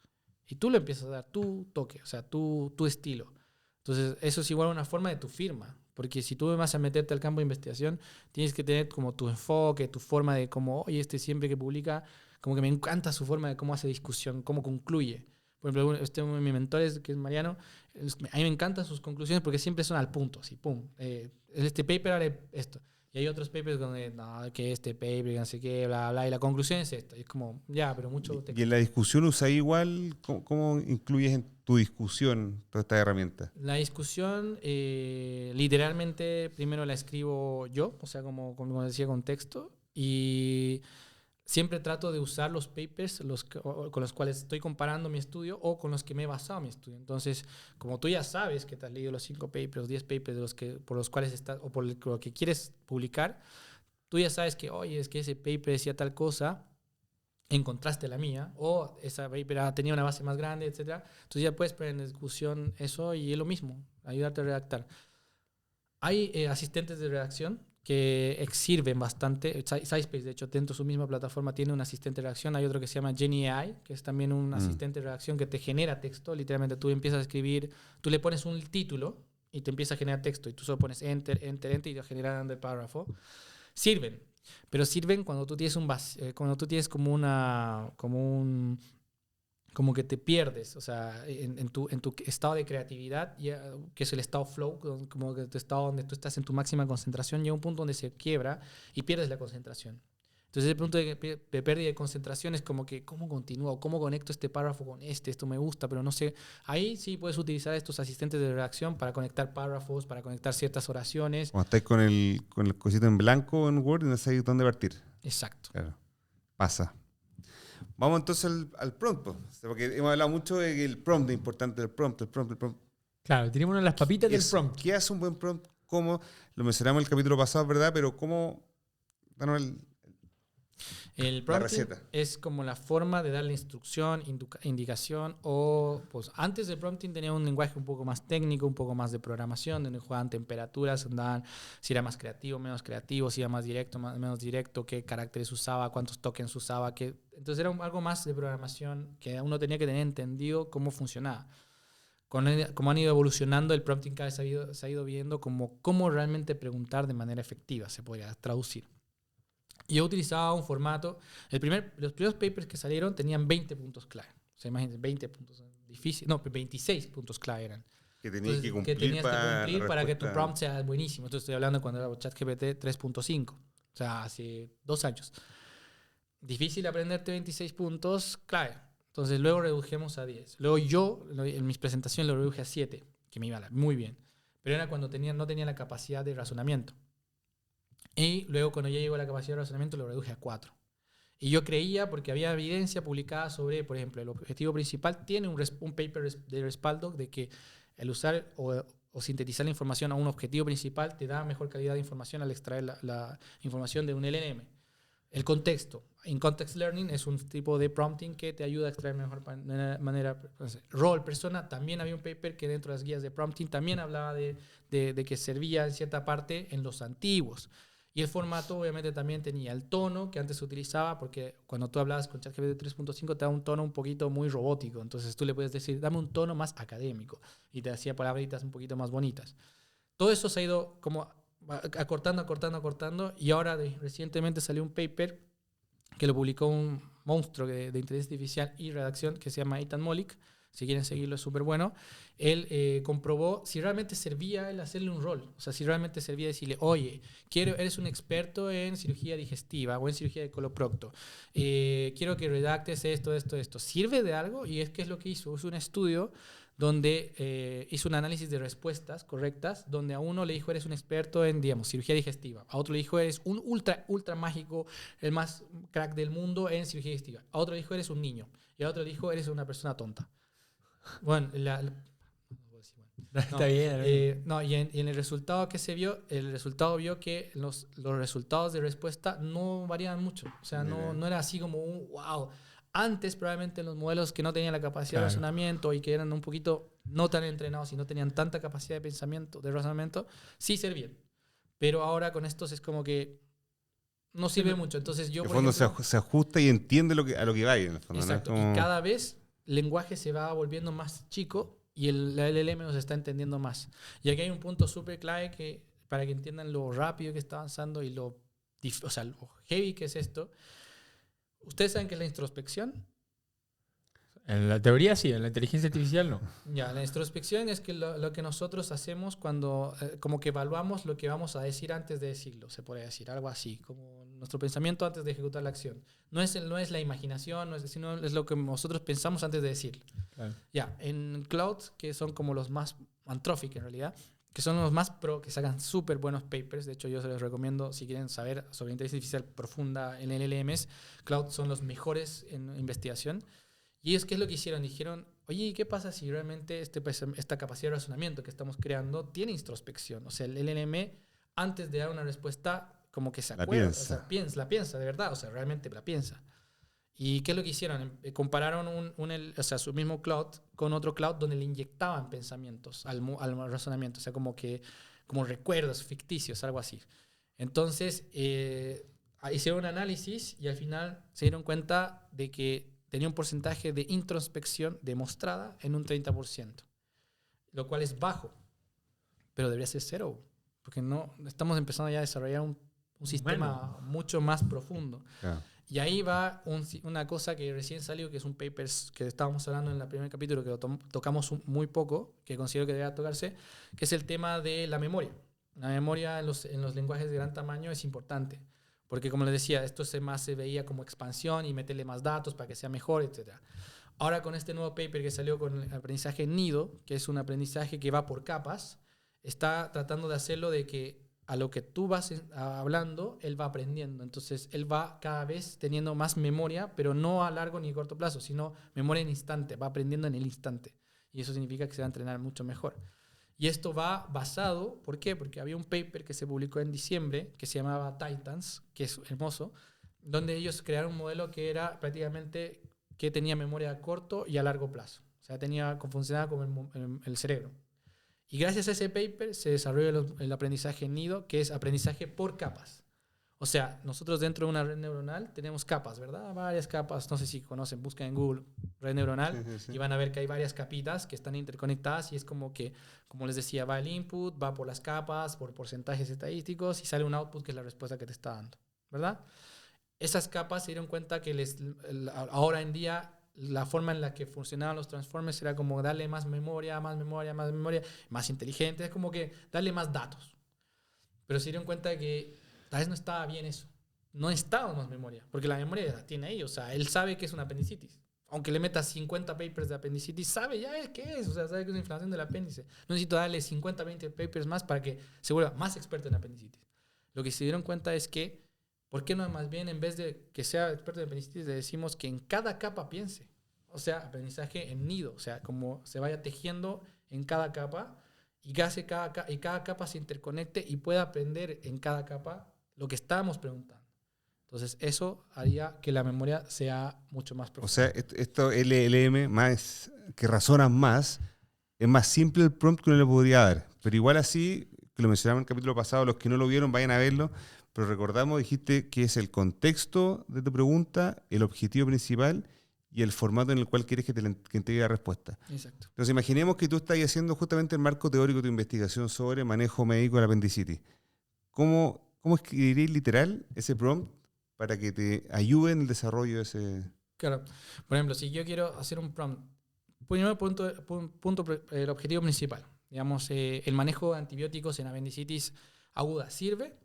y tú le empiezas a dar tu toque, o sea, tu estilo. Entonces eso es igual una forma de tu firma, porque si tú vas a meterte al campo de investigación, tienes que tener como tu enfoque, tu forma de cómo, oye, siempre que publica, como que me encanta su forma de cómo hace discusión, cómo concluye. Por ejemplo, mi mentor, que es Mariano, a mí me encantan sus conclusiones porque siempre son al punto, así, pum. Este paper haré esto. Y hay otros papers donde, no, que este paper, no sé qué, bla, bla, y la conclusión es esta. Y es como, ya, pero mucho texto. ¿Y en la discusión usa igual? ¿Cómo incluyes en tu discusión toda esta herramienta? La discusión, literalmente, primero la escribo yo, o sea, como decía, con texto, y siempre trato de usar los papers con los cuales estoy comparando mi estudio o con los que me he basado mi estudio. Entonces, como tú ya sabes que te has leído los 5 papers, 10 papers por los cuales estás o por lo que quieres publicar, tú ya sabes que, oye, es que ese paper decía tal cosa, encontraste la mía, o esa paper tenía una base más grande, etc. Entonces ya puedes poner en discusión eso y es lo mismo, ayudarte a redactar. Hay asistentes de redacción que sirven bastante. Scipase, de hecho, dentro de su misma plataforma tiene un asistente de redacción. Hay otro que se llama Genie AI, que es también un asistente de redacción que te genera texto. Literalmente tú empiezas a escribir, tú le pones un título y te empieza a generar texto. Y tú solo pones enter, enter, enter y te generan el párrafo. Sirven, pero sirven cuando tú tienes cuando tú tienes como que te pierdes, o sea, en tu estado de creatividad, que es el estado flow, como que tu estado donde tú estás en tu máxima concentración, llega un punto donde se quiebra y pierdes la concentración. Entonces el punto de pérdida de concentración es como que, ¿cómo continúo? ¿Cómo conecto este párrafo con este? Esto me gusta, pero no sé. Ahí sí puedes utilizar estos asistentes de redacción para conectar párrafos, para conectar ciertas oraciones. Cuando estáis con el cosito en blanco en Word y no sabéis dónde partir. Exacto. Claro. Pasa. Vamos entonces al prompt, porque hemos hablado mucho de que el prompt es importante, el prompt. Claro, tenemos una de las papitas del prompt. ¿Qué hace un buen prompt? ¿Cómo? Lo mencionamos en el capítulo pasado, ¿verdad? Pero ¿cómo? Danos El prompting es como la forma de darle instrucción, indicación o pues antes del prompting tenía un lenguaje un poco más técnico, un poco más de programación, donde jugaban temperaturas, andaban si era más creativo, menos creativo, si era más directo, menos directo, qué caracteres usaba, cuántos tokens usaba, entonces era algo más de programación que uno tenía que tener entendido cómo funcionaba. Como han ido evolucionando, el prompting cada vez se ha ido viendo como cómo realmente preguntar de manera efectiva, se podría traducir. Yo utilizaba un formato. Los primeros papers que salieron tenían 20 puntos clave. O sea, imagínense, 20 puntos. Difícil. No, 26 puntos clave eran. Que tenías que cumplir, que tenías que cumplir para que tu prompt sea buenísimo. Entonces estoy hablando cuando era ChatGPT 3.5. sea, hace 2 años. Difícil aprenderte 26 puntos, clave. Entonces luego redujimos a 10. Luego yo, en mis presentaciones, lo reduje a 7, que me iba muy bien. Pero era cuando no tenía la capacidad de razonamiento. Y luego cuando ya llegó a la capacidad de razonamiento, lo reduje a 4. Y yo creía, porque había evidencia publicada sobre, por ejemplo, el objetivo principal tiene un paper de respaldo de que el usar o sintetizar la información a un objetivo principal te da mejor calidad de información al extraer la información de un LLM. El contexto. In Context Learning es un tipo de prompting que te ayuda a extraer mejor manera. Role, persona, también había un paper que dentro de las guías de prompting también hablaba de que servía en cierta parte en los antiguos. Y el formato obviamente también tenía el tono que antes se utilizaba, porque cuando tú hablabas con ChatGPT 3.5 te da un tono un poquito muy robótico. Entonces tú le puedes decir, dame un tono más académico. Y te hacía palabritas un poquito más bonitas. Todo eso se ha ido como acortando, y ahora recientemente salió un paper que lo publicó un monstruo de inteligencia artificial y redacción que se llama Ethan Mollick. Si quieren seguirlo, es súper bueno. Él comprobó si realmente servía el hacerle un rol. O sea, si realmente servía decirle, oye, eres un experto en cirugía digestiva o en cirugía de coloprocto. Quiero que redactes esto. ¿Sirve de algo? Y es que es lo que hizo. Hizo un estudio donde hizo un análisis de respuestas correctas, donde a uno le dijo, eres un experto en, digamos, cirugía digestiva. A otro le dijo, eres un ultra mágico, el más crack del mundo en cirugía digestiva. A otro le dijo, eres un niño. Y a otro le dijo, eres una persona tonta. Bueno, está bien. y en el resultado que se vio, el resultado vio que los resultados de respuesta no variaban mucho. O sea, no era así como un wow. Antes, probablemente, en los modelos que no tenían la capacidad de razonamiento y que eran un poquito no tan entrenados y no tenían tanta capacidad de pensamiento, de razonamiento, sí servían. Pero ahora con estos es como que no sirve mucho. Entonces yo, en el fondo, se ajusta y entiende a lo que va. En el fondo, exacto. ¿no? Y cada vez el lenguaje se va volviendo más chico y la LLM nos está entendiendo más. Y aquí hay un punto súper clave que, para que entiendan lo rápido que está avanzando y lo heavy que es esto. ¿Ustedes saben qué es la introspección? En la teoría sí, en la inteligencia artificial no. Ya, la introspección es que lo que nosotros hacemos cuando como que evaluamos lo que vamos a decir antes de decirlo, se puede decir, algo así, como nuestro pensamiento antes de ejecutar la acción. No es la imaginación, sino es lo que nosotros pensamos antes de decirlo. Claro. Ya, en Cloud, que son como los más Anthropic en realidad, que son los más pro, que sacan súper buenos papers. De hecho, yo se los recomiendo si quieren saber sobre inteligencia artificial profunda en LLMs. Cloud son los mejores en investigación. Y es que es lo que hicieron. Dijeron, oye, ¿qué pasa si realmente esta capacidad de razonamiento que estamos creando tiene introspección? O sea, el LLM, antes de dar una respuesta, como que se acuerda. La piensa, de verdad. O sea, realmente la piensa. ¿Y qué es lo que hicieron? Compararon su mismo cloud con otro cloud donde le inyectaban pensamientos al razonamiento. O sea, como recuerdos ficticios, algo así. Entonces, hicieron un análisis y al final se dieron cuenta de que tenía un porcentaje de introspección demostrada en un 30%, lo cual es bajo, pero debería ser 0, porque no estamos empezando ya a desarrollar un sistema mucho más profundo. Claro. Y ahí va una cosa que recién salió, que es un paper que estábamos hablando en el primer capítulo, que lo tocamos muy poco, que considero que debería tocarse, que es el tema de la memoria. La memoria en los lenguajes de gran tamaño es importante. Porque, como les decía, esto se veía como expansión y meterle más datos para que sea mejor, etc. Ahora, con este nuevo paper que salió con el aprendizaje nido, que es un aprendizaje que va por capas, está tratando de hacerlo de que a lo que tú vas hablando, él va aprendiendo. Entonces, él va cada vez teniendo más memoria, pero no a largo ni a corto plazo, sino memoria en instante. Va aprendiendo en el instante. Y eso significa que se va a entrenar mucho mejor. Y esto va basado, ¿por qué? Porque había un paper que se publicó en diciembre que se llamaba Titans, que es hermoso, donde ellos crearon un modelo que era prácticamente que tenía memoria a corto y a largo plazo. O sea, funcionaba como el cerebro. Y gracias a ese paper se desarrolló el aprendizaje en nido, que es aprendizaje por capas. O sea, nosotros dentro de una red neuronal tenemos capas, ¿verdad? Varias capas, no sé si conocen, buscan en Google red neuronal, sí. Y van a ver que hay varias capitas que están interconectadas y es como que, como les decía, va el input, va por las capas, por porcentajes estadísticos y sale un output que es la respuesta que te está dando, ¿verdad? Esas capas se dieron cuenta que ahora en día la forma en la que funcionaban los transformers era como darle más memoria, más inteligente, es como que darle más datos. Pero se dieron cuenta que tal vez no estaba bien eso. No estaba más memoria, porque la memoria ya la tiene ahí. O sea, él sabe que es una apendicitis. Aunque le metas 50 papers de apendicitis, sabe ya qué es. O sea, sabe que es una inflamación del apéndice. No necesito darle 50, 20 papers más para que se vuelva más experto en apendicitis. Lo que se dieron cuenta es que, ¿por qué no más bien en vez de que sea experto en apendicitis, le decimos que en cada capa piense? O sea, aprendizaje en nido. O sea, como se vaya tejiendo en cada capa y cada capa se interconecte y pueda aprender en cada capa lo que estábamos preguntando. Entonces, eso haría que la memoria sea mucho más profunda. O sea, esto LLM, más que razonas más, es más simple el prompt que uno le podría dar. Pero igual así, que lo mencionamos en el capítulo pasado, los que no lo vieron, vayan a verlo. Pero recordamos, dijiste que es el contexto de tu pregunta, el objetivo principal y el formato en el cual quieres que entregue la respuesta. Exacto. Entonces, imaginemos que tú estás haciendo justamente el marco teórico de tu investigación sobre manejo médico de la apendicitis. ¿Cómo escribirías literal ese prompt para que te ayude en el desarrollo de ese...? Claro. Por ejemplo, si yo quiero hacer un prompt, primer punto, el objetivo principal. Digamos, el manejo de antibióticos en apendicitis aguda sirve.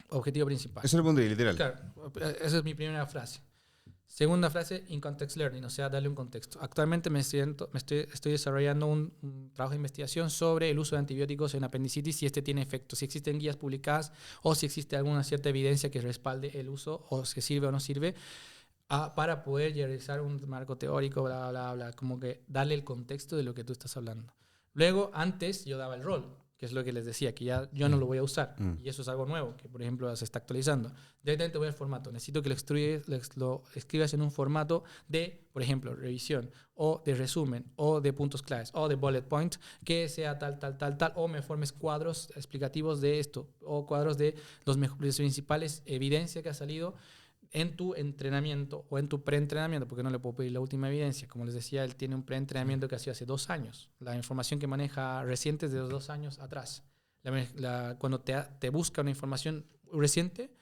Objetivo principal. Eso lo pondría literal. Claro, esa es mi primera frase. Segunda frase, in context learning, o sea, darle un contexto. Actualmente estoy desarrollando un trabajo de investigación sobre el uso de antibióticos en apendicitis, si este tiene efecto, si existen guías publicadas o si existe alguna cierta evidencia que respalde el uso o si sirve o no sirve, para poder realizar un marco teórico, bla, bla, bla, como que darle el contexto de lo que tú estás hablando. Luego, antes yo daba el rol, que es lo que les decía, que ya yo no lo voy a usar. Y eso es algo nuevo, que por ejemplo se está actualizando. Directamente voy al formato. Necesito que lo escribas en un formato de, por ejemplo, revisión, o de resumen, o de puntos claves, o de bullet point, que sea tal, o me formes cuadros explicativos de esto, o cuadros de las principales evidencias que ha salido en tu entrenamiento o en tu preentrenamiento, porque no le puedo pedir la última evidencia. Como les decía, él tiene un preentrenamiento que ha sido hace 2 años. La información que maneja reciente es de los 2 años atrás. Cuando te busca una información reciente,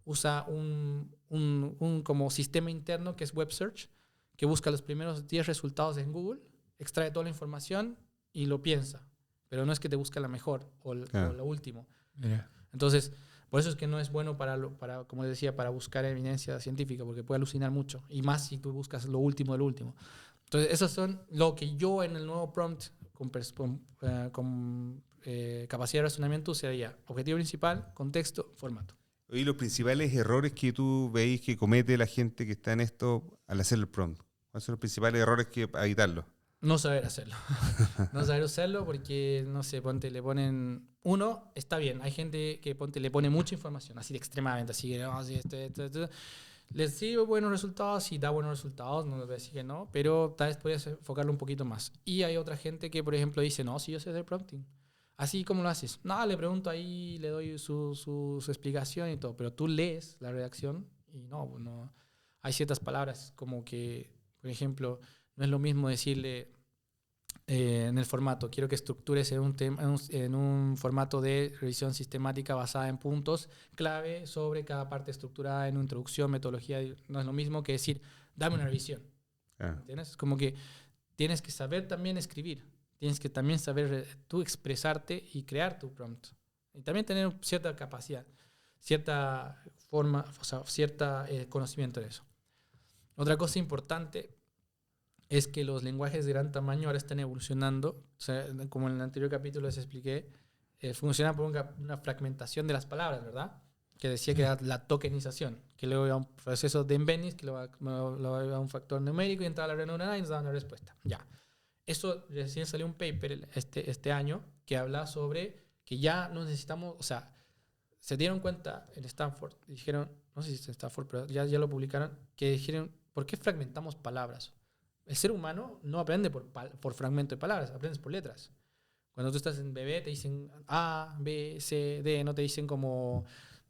usa un como sistema interno que es Web Search, que busca los primeros 10 resultados en Google, extrae toda la información y lo piensa. Pero no es que te busque la mejor o lo último. Mira. Entonces, por eso es que no es bueno para, como decía, para buscar evidencia científica, porque puede alucinar mucho. Y más si tú buscas lo último de lo último. Entonces, esos son lo que yo en el nuevo prompt con capacidad de razonamiento usaría. Objetivo principal, contexto, formato. Y los principales errores que tú veis que comete la gente que está en esto al hacer el prompt. ¿Cuáles son los principales errores que evitarlo? No saber hacerlo. No saber hacerlo porque, no sé, le ponen... Uno, está bien, hay gente que le pone mucha información, así de extremadamente, así que no, así esto. Les sirve buenos resultados y da buenos resultados, no les voy a decir que no, pero tal vez podrías enfocarlo un poquito más. Y hay otra gente que, por ejemplo, dice, no, si yo sé hacer prompting. Así como lo haces. No, le pregunto ahí, le doy su explicación y todo, pero tú lees la redacción y no, hay ciertas palabras como que, por ejemplo, no es lo mismo decirle en el formato, quiero que estructures en un formato de revisión sistemática basada en puntos clave sobre cada parte estructurada en una introducción, metodología. No es lo mismo que decir, dame una revisión. ¿Entiendes? Es como que tienes que saber también escribir, tienes que también saber tú expresarte y crear tu prompt. Y también tener cierta capacidad, cierta forma, o sea, cierta conocimiento de eso. Otra cosa importante es que los lenguajes de gran tamaño ahora están evolucionando. O sea, como en el anterior capítulo les expliqué, funcionan por una fragmentación de las palabras, ¿verdad? Que decía que era la tokenización, que luego iba a un proceso de embedding, que luego iba a un factor numérico y entraba la red neuronal y nos daba una respuesta. Ya. Eso recién salió un paper este año que habla sobre que ya no necesitamos, o sea, se dieron cuenta en Stanford, dijeron, no sé si es en Stanford, pero ya lo publicaron, que dijeron, ¿por qué fragmentamos palabras? El ser humano no aprende por fragmento de palabras, aprendes por letras. Cuando tú estás en bebé te dicen A, B, C, D, no te dicen como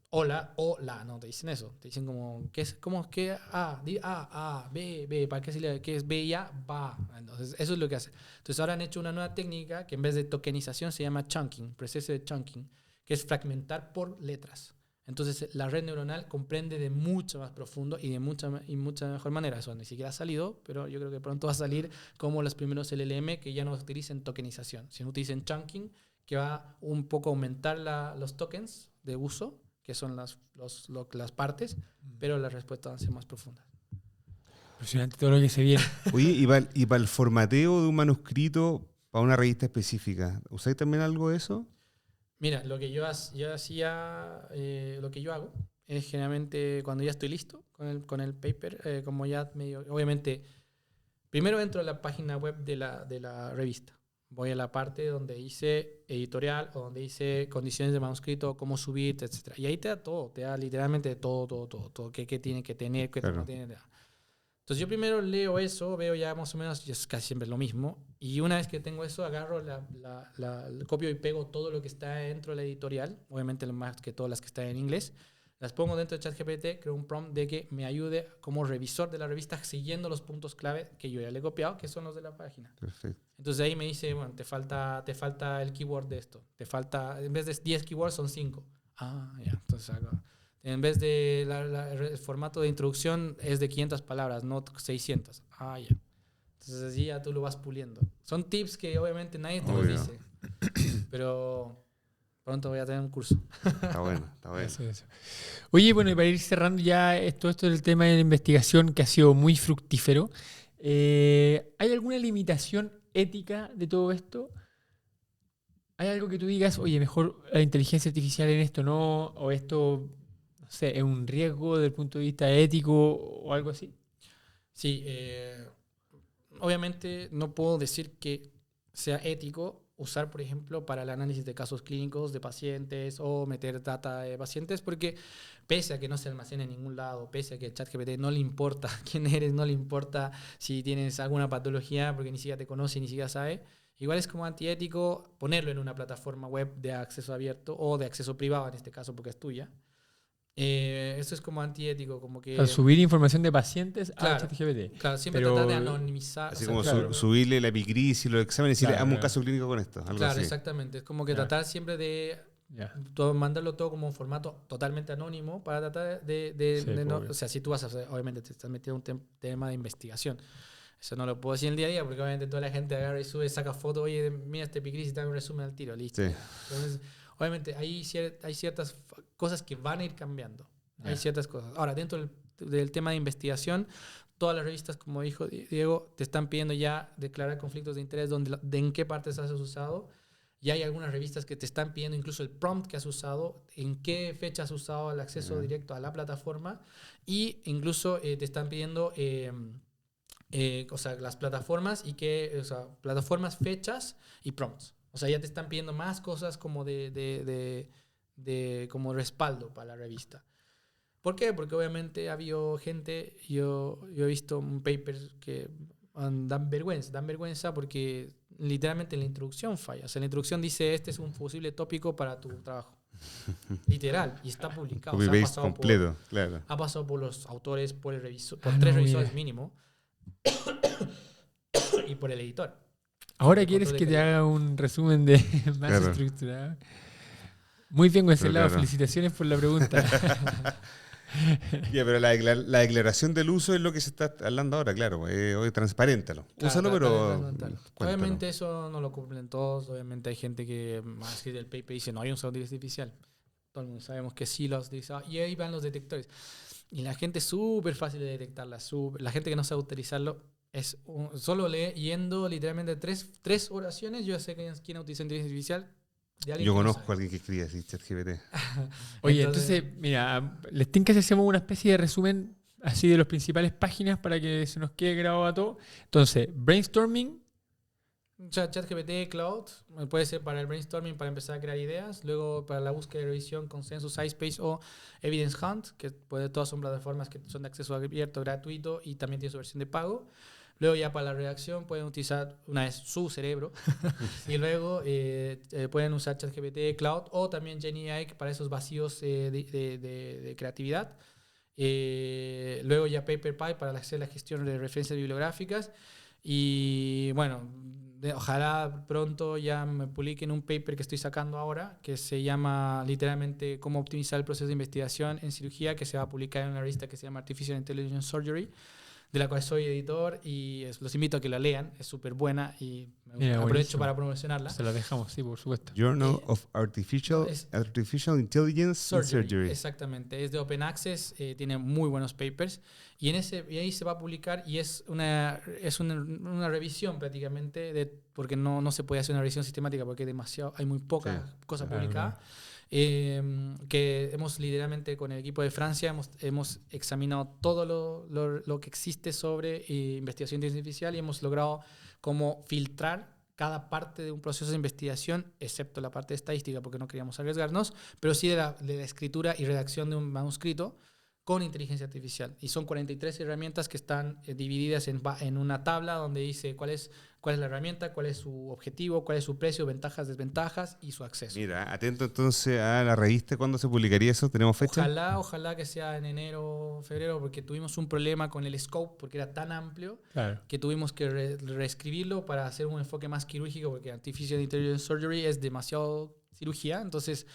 hola o la, no te dicen eso. Te dicen como, ¿qué es? ¿Cómo que A? Di A, B, B, ¿para qué es B y A? Va. Entonces, eso es lo que hace. Entonces, ahora han hecho una nueva técnica que en vez de tokenización se llama chunking, proceso de chunking, que es fragmentar por letras. Entonces, la red neuronal comprende de mucho más profundo y de mucha mejor manera. Eso ni siquiera ha salido, pero yo creo que pronto va a salir como los primeros LLM que ya no utilicen tokenización, sino utilicen chunking, que va un poco a aumentar los tokens de uso, que son las partes, pero las respuestas van a ser más profundas. Impresionante todo lo que se viene. Oye, y para el formateo de un manuscrito para una revista específica, ¿usáis también algo de eso? Mira, lo que yo hacía, lo que yo hago es generalmente cuando ya estoy listo con el paper, como ya medio, obviamente, primero entro a la página web de la revista. Voy a la parte donde hice editorial o donde hice condiciones de manuscrito, cómo subir, etc. Y ahí te da todo, te da literalmente todo, qué tiene que tener, qué Claro. no tiene. Entonces yo primero leo eso, veo ya más o menos, y es casi siempre lo mismo, y una vez que tengo eso, agarro, copio y pego todo lo que está dentro de la editorial, obviamente más que todas las que están en inglés, las pongo dentro de ChatGPT, creo un prompt de que me ayude como revisor de la revista siguiendo los puntos clave que yo ya le he copiado, que son los de la página. Perfecto. Entonces ahí me dice, bueno, te falta el keyword de esto, te falta, en vez de 10 keywords son 5. Ah, ya, entonces hago... En vez de el formato de introducción es de 500 palabras, no 600. Ah, ya. Entonces así ya tú lo vas puliendo. Son tips que obviamente nadie te los dice. Pero pronto voy a tener un curso. Está bueno, está bueno. Eso. Oye, bueno, y para ir cerrando ya esto del tema de la investigación que ha sido muy fructífero, ¿hay alguna limitación ética de todo esto? ¿Hay algo que tú digas, oye, mejor la inteligencia artificial en esto no, o esto, no sé, es un riesgo desde el punto de vista ético o algo así? Sí, obviamente no puedo decir que sea ético usar, por ejemplo, para el análisis de casos clínicos de pacientes o meter data de pacientes, porque pese a que no se almacena en ningún lado, pese a que el ChatGPT no le importa quién eres, no le importa si tienes alguna patología, porque ni siquiera te conoce, ni siquiera sabe, igual es como antiético ponerlo en una plataforma web de acceso abierto o de acceso privado, en este caso, porque es tuya. Eso es como antiético, como que... Al subir información de pacientes Claro, a ChatGPT. Claro, siempre Pero- tratar de anonimizar. Así o sea, como claro. subirle la epicrisis, los exámenes y decirle, Claro, hazme un claro. caso clínico con esto. Algo claro, así. exactamente. Es como que Ya. tratar siempre de Ya. mandarlo todo como un formato totalmente anónimo para tratar Sí, no, obvio. o sea, si tú vas a hacer, obviamente te estás metiendo en un tema de investigación. Eso no lo puedo decir en el día a día porque obviamente toda la gente agarra y sube, saca foto, oye, mira este epicrisis y te da un resumen al tiro, listo. Sí. Entonces, obviamente hay ciertas cosas que van a ir cambiando. Ya. Hay ciertas cosas. Ahora, dentro del tema de investigación, todas las revistas, como dijo Diego, te están pidiendo ya declarar conflictos de interés, de en qué partes has usado. Y hay algunas revistas que te están pidiendo incluso el prompt que has usado, en qué fecha has usado el acceso directo a la plataforma. Y incluso te están pidiendo o sea, las plataformas plataformas, fechas y prompts. O sea, ya te están pidiendo más cosas como como respaldo para la revista. ¿Por qué? Porque obviamente ha habido gente, yo he visto un paper que dan vergüenza porque literalmente en la introducción falla. O sea, la introducción dice, este es un posible tópico para tu trabajo. Literal, y está publicado. O sea, Copy-paste completo, claro. ha pasado por los autores, por el revisor, Ah, por 3 no, revisores mira. mínimo y por el editor. Ahora El quieres control de que te calidad. haga un resumen de más Claro. estructurado. Muy bien, Wenceslao. Claro. Felicitaciones por la pregunta. Ya, pero la declaración del uso es lo que se está hablando ahora, claro. Hoy transparéntalo. Claro, Úsalo, tratar de pero transparentarlo. cuéntalo. Obviamente eso no lo cumplen todos. Obviamente hay gente que más que del paper dice no hay un inteligencia artificial. Todo el mundo sabemos que sí los utiliza. Y ahí van los detectores. Y la gente es súper fácil de detectarla. La gente que no sabe utilizarlo es solo leyendo literalmente tres oraciones. Yo ya sé quién utiliza inteligencia artificial. De alguien Yo que no conozco sabe. a alguien que escribe así, ChatGPT. Oye, entonces, mira, les tinca si hacemos una especie de resumen así de las principales páginas para que se nos quede grabado a todo. Entonces, brainstorming. ChatGPT Cloud puede ser para el brainstorming, para empezar a crear ideas. Luego para la búsqueda de revisión, Consensus, iSpace o Evidence Hunt, que todas son plataformas que son de acceso abierto, gratuito y también tiene su versión de pago. Luego ya para la redacción pueden utilizar una vez su cerebro y luego pueden usar ChatGPT Cloud o también GenAI para esos vacíos de creatividad. Luego ya PaperPie para hacer la gestión de referencias bibliográficas. Y bueno, ojalá pronto ya me publiquen un paper que estoy sacando ahora que se llama literalmente cómo optimizar el proceso de investigación en cirugía, que se va a publicar en una revista que se llama Artificial Intelligence Surgery, de la cual soy editor, y los invito a que la lean, es súper buena y Mira, aprovecho buenísimo. para promocionarla. Se la dejamos, sí, por supuesto. Journal of Artificial Intelligence in Surgery. Exactamente, es de Open Access, tiene muy buenos papers y ahí se va a publicar y es una revisión prácticamente, porque no se puede hacer una revisión sistemática porque hay muy poca cosa publicada. Que hemos literalmente con el equipo de Francia hemos examinado todo lo que existe sobre investigación de inteligencia artificial y hemos logrado como filtrar cada parte de un proceso de investigación, excepto la parte de estadística porque no queríamos arriesgarnos, pero sí de la escritura y redacción de un manuscrito con inteligencia artificial. Y son 43 herramientas que están divididas en una tabla donde dice cuál es la herramienta, cuál es su objetivo, cuál es su precio, ventajas, desventajas y su acceso. Mira, atento entonces a la revista. ¿Cuándo se publicaría eso? ¿Tenemos fecha? Ojalá que sea en enero, febrero, porque tuvimos un problema con el scope, porque era tan amplio que tuvimos que reescribirlo para hacer un enfoque más quirúrgico, porque Artificial Intelligence Surgery es demasiado cirugía, entonces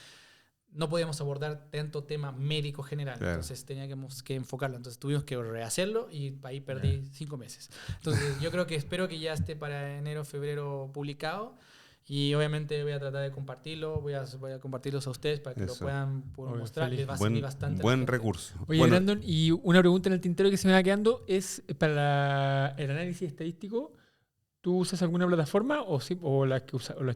no podíamos abordar tanto tema médico general, entonces teníamos que enfocarlo, entonces tuvimos que rehacerlo y ahí perdí 5 meses. Entonces yo espero que ya esté para enero, febrero publicado y obviamente voy a tratar de compartirlo, voy a compartirlos a ustedes para que lo puedan mostrar, les va a servir bastante. Buen recurso. Oye, Brandon, y una pregunta en el tintero que se me va quedando es para el análisis estadístico. ¿Tú usas alguna plataforma o las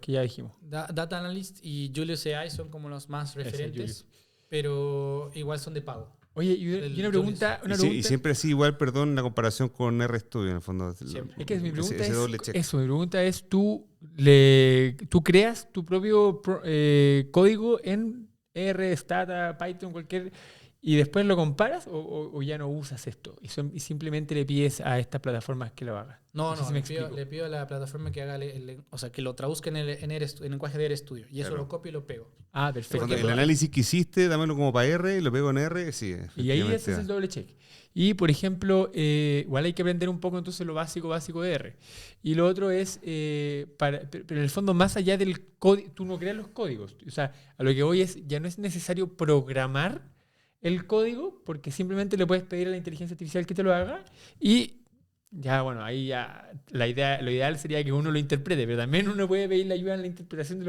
que ya dijimos? Data Analyst y Julius AI son como los más referentes, pero igual son de pago. Oye, y una pregunta... Y siempre así igual, perdón, la comparación con RStudio en el fondo. Siempre. Es que mi pregunta ese doble check. mi pregunta es, ¿tú creas tu propio código en R, Stata, Python, cualquier... ¿Y después lo comparas o ya no usas esto? Y simplemente le pides a estas plataformas que lo hagan. Le pido a la plataforma que haga que lo traduzca en el lenguaje de RStudio. Y eso lo copio y lo pego. Ah, perfecto. El análisis que hiciste, dámelo como para R, lo pego en R, sí. Y ahí ese es el doble check. Y, por ejemplo, igual hay que aprender un poco entonces lo básico de R. Y lo otro es, pero en el fondo, más allá del código, tú no creas los códigos. O sea, a lo que voy es, ya no es necesario programar el código, porque simplemente le puedes pedir a la inteligencia artificial que te lo haga y ya, bueno, ahí ya lo ideal sería que uno lo interprete, pero también uno puede pedirle ayuda en la interpretación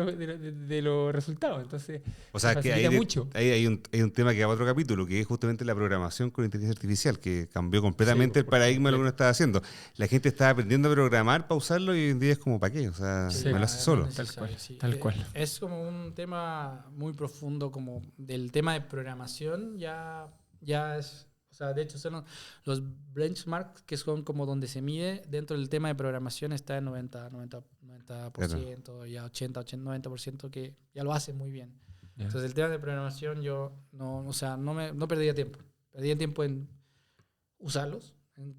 de los resultados. Entonces, o sea, que mucho. hay un tema que va a otro capítulo, que es justamente la programación con inteligencia artificial, que cambió completamente el paradigma de lo que uno estaba haciendo. La gente estaba aprendiendo a programar para usarlo y hoy en día es como, ¿para qué? O sea, me lo hace solo. Tal cual. Es como un tema muy profundo, como del tema de programación, ya es... O sea, de hecho, son los benchmarks que son como donde se mide dentro del tema de programación está en 90%, ya 90% que ya lo hace muy bien. Yeah. Entonces, el tema de programación yo no perdería tiempo. Perdía tiempo en usarlos, en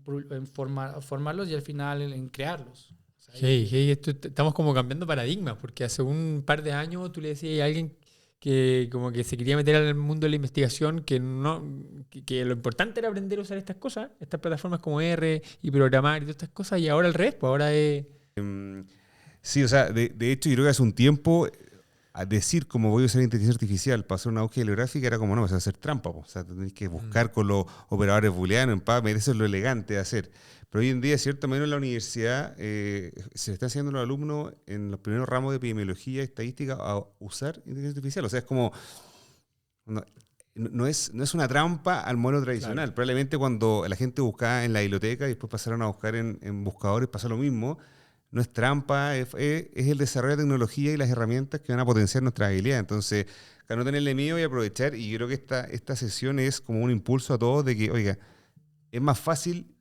formarlos y al final en crearlos. O sea, estamos como cambiando paradigmas, porque hace un par de años tú le decías a alguien que como que se quería meter al mundo de la investigación, que lo importante era aprender a usar estas cosas, estas plataformas como R y programar y todas estas cosas, y ahora al revés, pues ahora es... Sí, o sea, de hecho yo creo que hace un tiempo a decir cómo voy a usar inteligencia artificial para hacer una búsqueda bibliográfica era como, no, o sea, hacer trampa, o sea, tenés que buscar con los operadores booleanos en PubMed, eso es lo elegante de hacer. Pero hoy en día, cierto menos en la universidad, se le está enseñando a los alumnos en los primeros ramos de epidemiología y estadística a usar inteligencia artificial. O sea, es como... No es una trampa al modelo tradicional. Claro. Probablemente cuando la gente buscaba en la biblioteca y después pasaron a buscar en buscadores, pasó lo mismo. No es trampa, es el desarrollo de tecnología y las herramientas que van a potenciar nuestra habilidad. Entonces, no tenerle miedo y aprovechar. Y yo creo que esta sesión es como un impulso a todos de que, oiga, es más fácil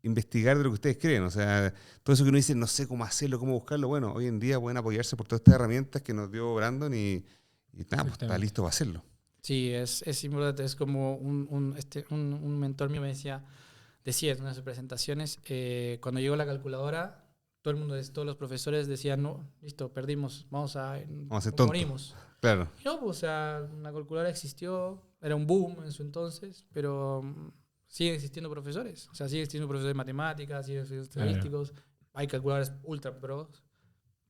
investigar de lo que ustedes creen. O sea, todo eso que uno dice, no sé cómo hacerlo, cómo buscarlo. Bueno, hoy en día pueden apoyarse por todas estas herramientas que nos dio Brandon y nada, pues está listo para hacerlo. Sí, es importante. Es como un mentor mío me decía en una de sus presentaciones, cuando llegó la calculadora, todos los profesores decían, no, listo, perdimos, vamos a ser tontos. Morimos. Claro. Y no, pues, o sea, la calculadora existió, era un boom en su entonces, pero... siguen existiendo profesores. O sea, siguen existiendo profesores de matemáticas, siguen existiendo estadísticos. Hay calculadores ultra pros,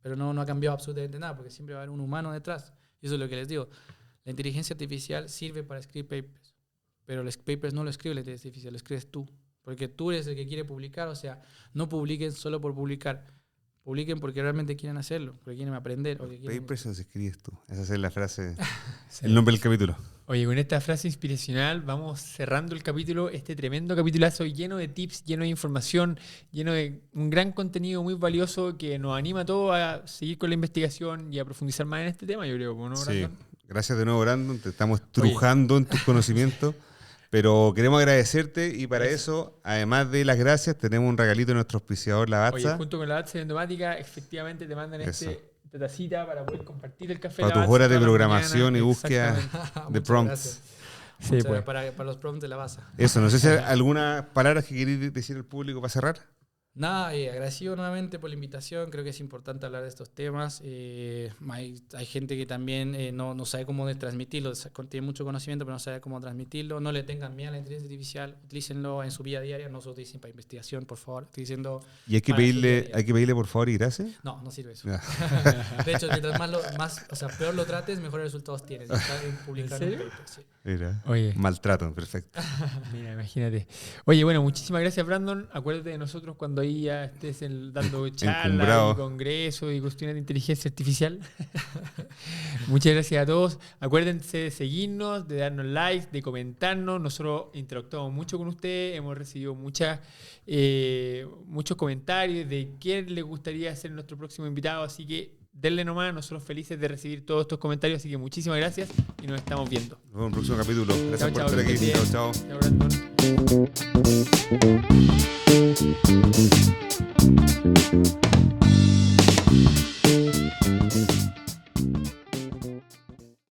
pero no ha cambiado absolutamente nada, porque siempre va a haber un humano detrás. Y eso es lo que les digo. La inteligencia artificial sirve para escribir papers, pero los papers no lo escribe la inteligencia artificial, lo escribes tú. Porque tú eres el que quiere publicar, o sea, no publiquen solo por publicar. Publiquen porque realmente quieren hacerlo, porque quieren aprender. Papers los escribes tú. Esa es la frase, el nombre del capítulo. Oye, con esta frase inspiracional vamos cerrando el capítulo, este tremendo capitulazo lleno de tips, lleno de información, lleno de un gran contenido muy valioso que nos anima a todos a seguir con la investigación y a profundizar más en este tema, yo creo, ¿no, Sí. Brandon? Gracias de nuevo, Brandon. Te estamos trujando en tus conocimientos. Pero queremos agradecerte y para eso, además de las gracias, tenemos un regalito de nuestro auspiciador Lavazza. Oye, junto con la Lavazza Vendomática, efectivamente te mandan esta tacita para poder compartir el café. Para tus horas de programación y búsqueda de prompts. Sí, pues. pues. Para los prompts de Lavazza. Eso, no sé si hay algunas palabras que queréis decir al público para cerrar. Nada, agradecido nuevamente por la invitación. Creo que es importante hablar de estos temas. Hay gente que también no sabe cómo transmitirlo, tiene mucho conocimiento, pero no sabe cómo transmitirlo. No le tengan miedo a la inteligencia artificial, utilícenlo en su vida diaria, no se utilicen para investigación, por favor. Estoy diciendo ¿Y hay que pedirle por favor y gracias? No, no sirve eso. De hecho, mientras peor lo trates, mejores resultados tienes. Está publicado en un paper, sí. Mira, Oye. maltrato, perfecto. Mira, imagínate. Oye, bueno, muchísimas gracias, Brandon. Acuérdate de nosotros cuando ahí ya estés dando charlas y congresos y cuestiones de inteligencia artificial. Muchas gracias a todos. Acuérdense de seguirnos, de darnos likes, de comentarnos. Nosotros interactuamos mucho con ustedes. Hemos recibido muchos comentarios de quién les gustaría ser nuestro próximo invitado. Así que denle nomás, nosotros felices de recibir todos estos comentarios. Así que muchísimas gracias y nos estamos viendo. Nos vemos en un próximo capítulo. Gracias por estar aquí. Chao, chao. Chao, Brandon.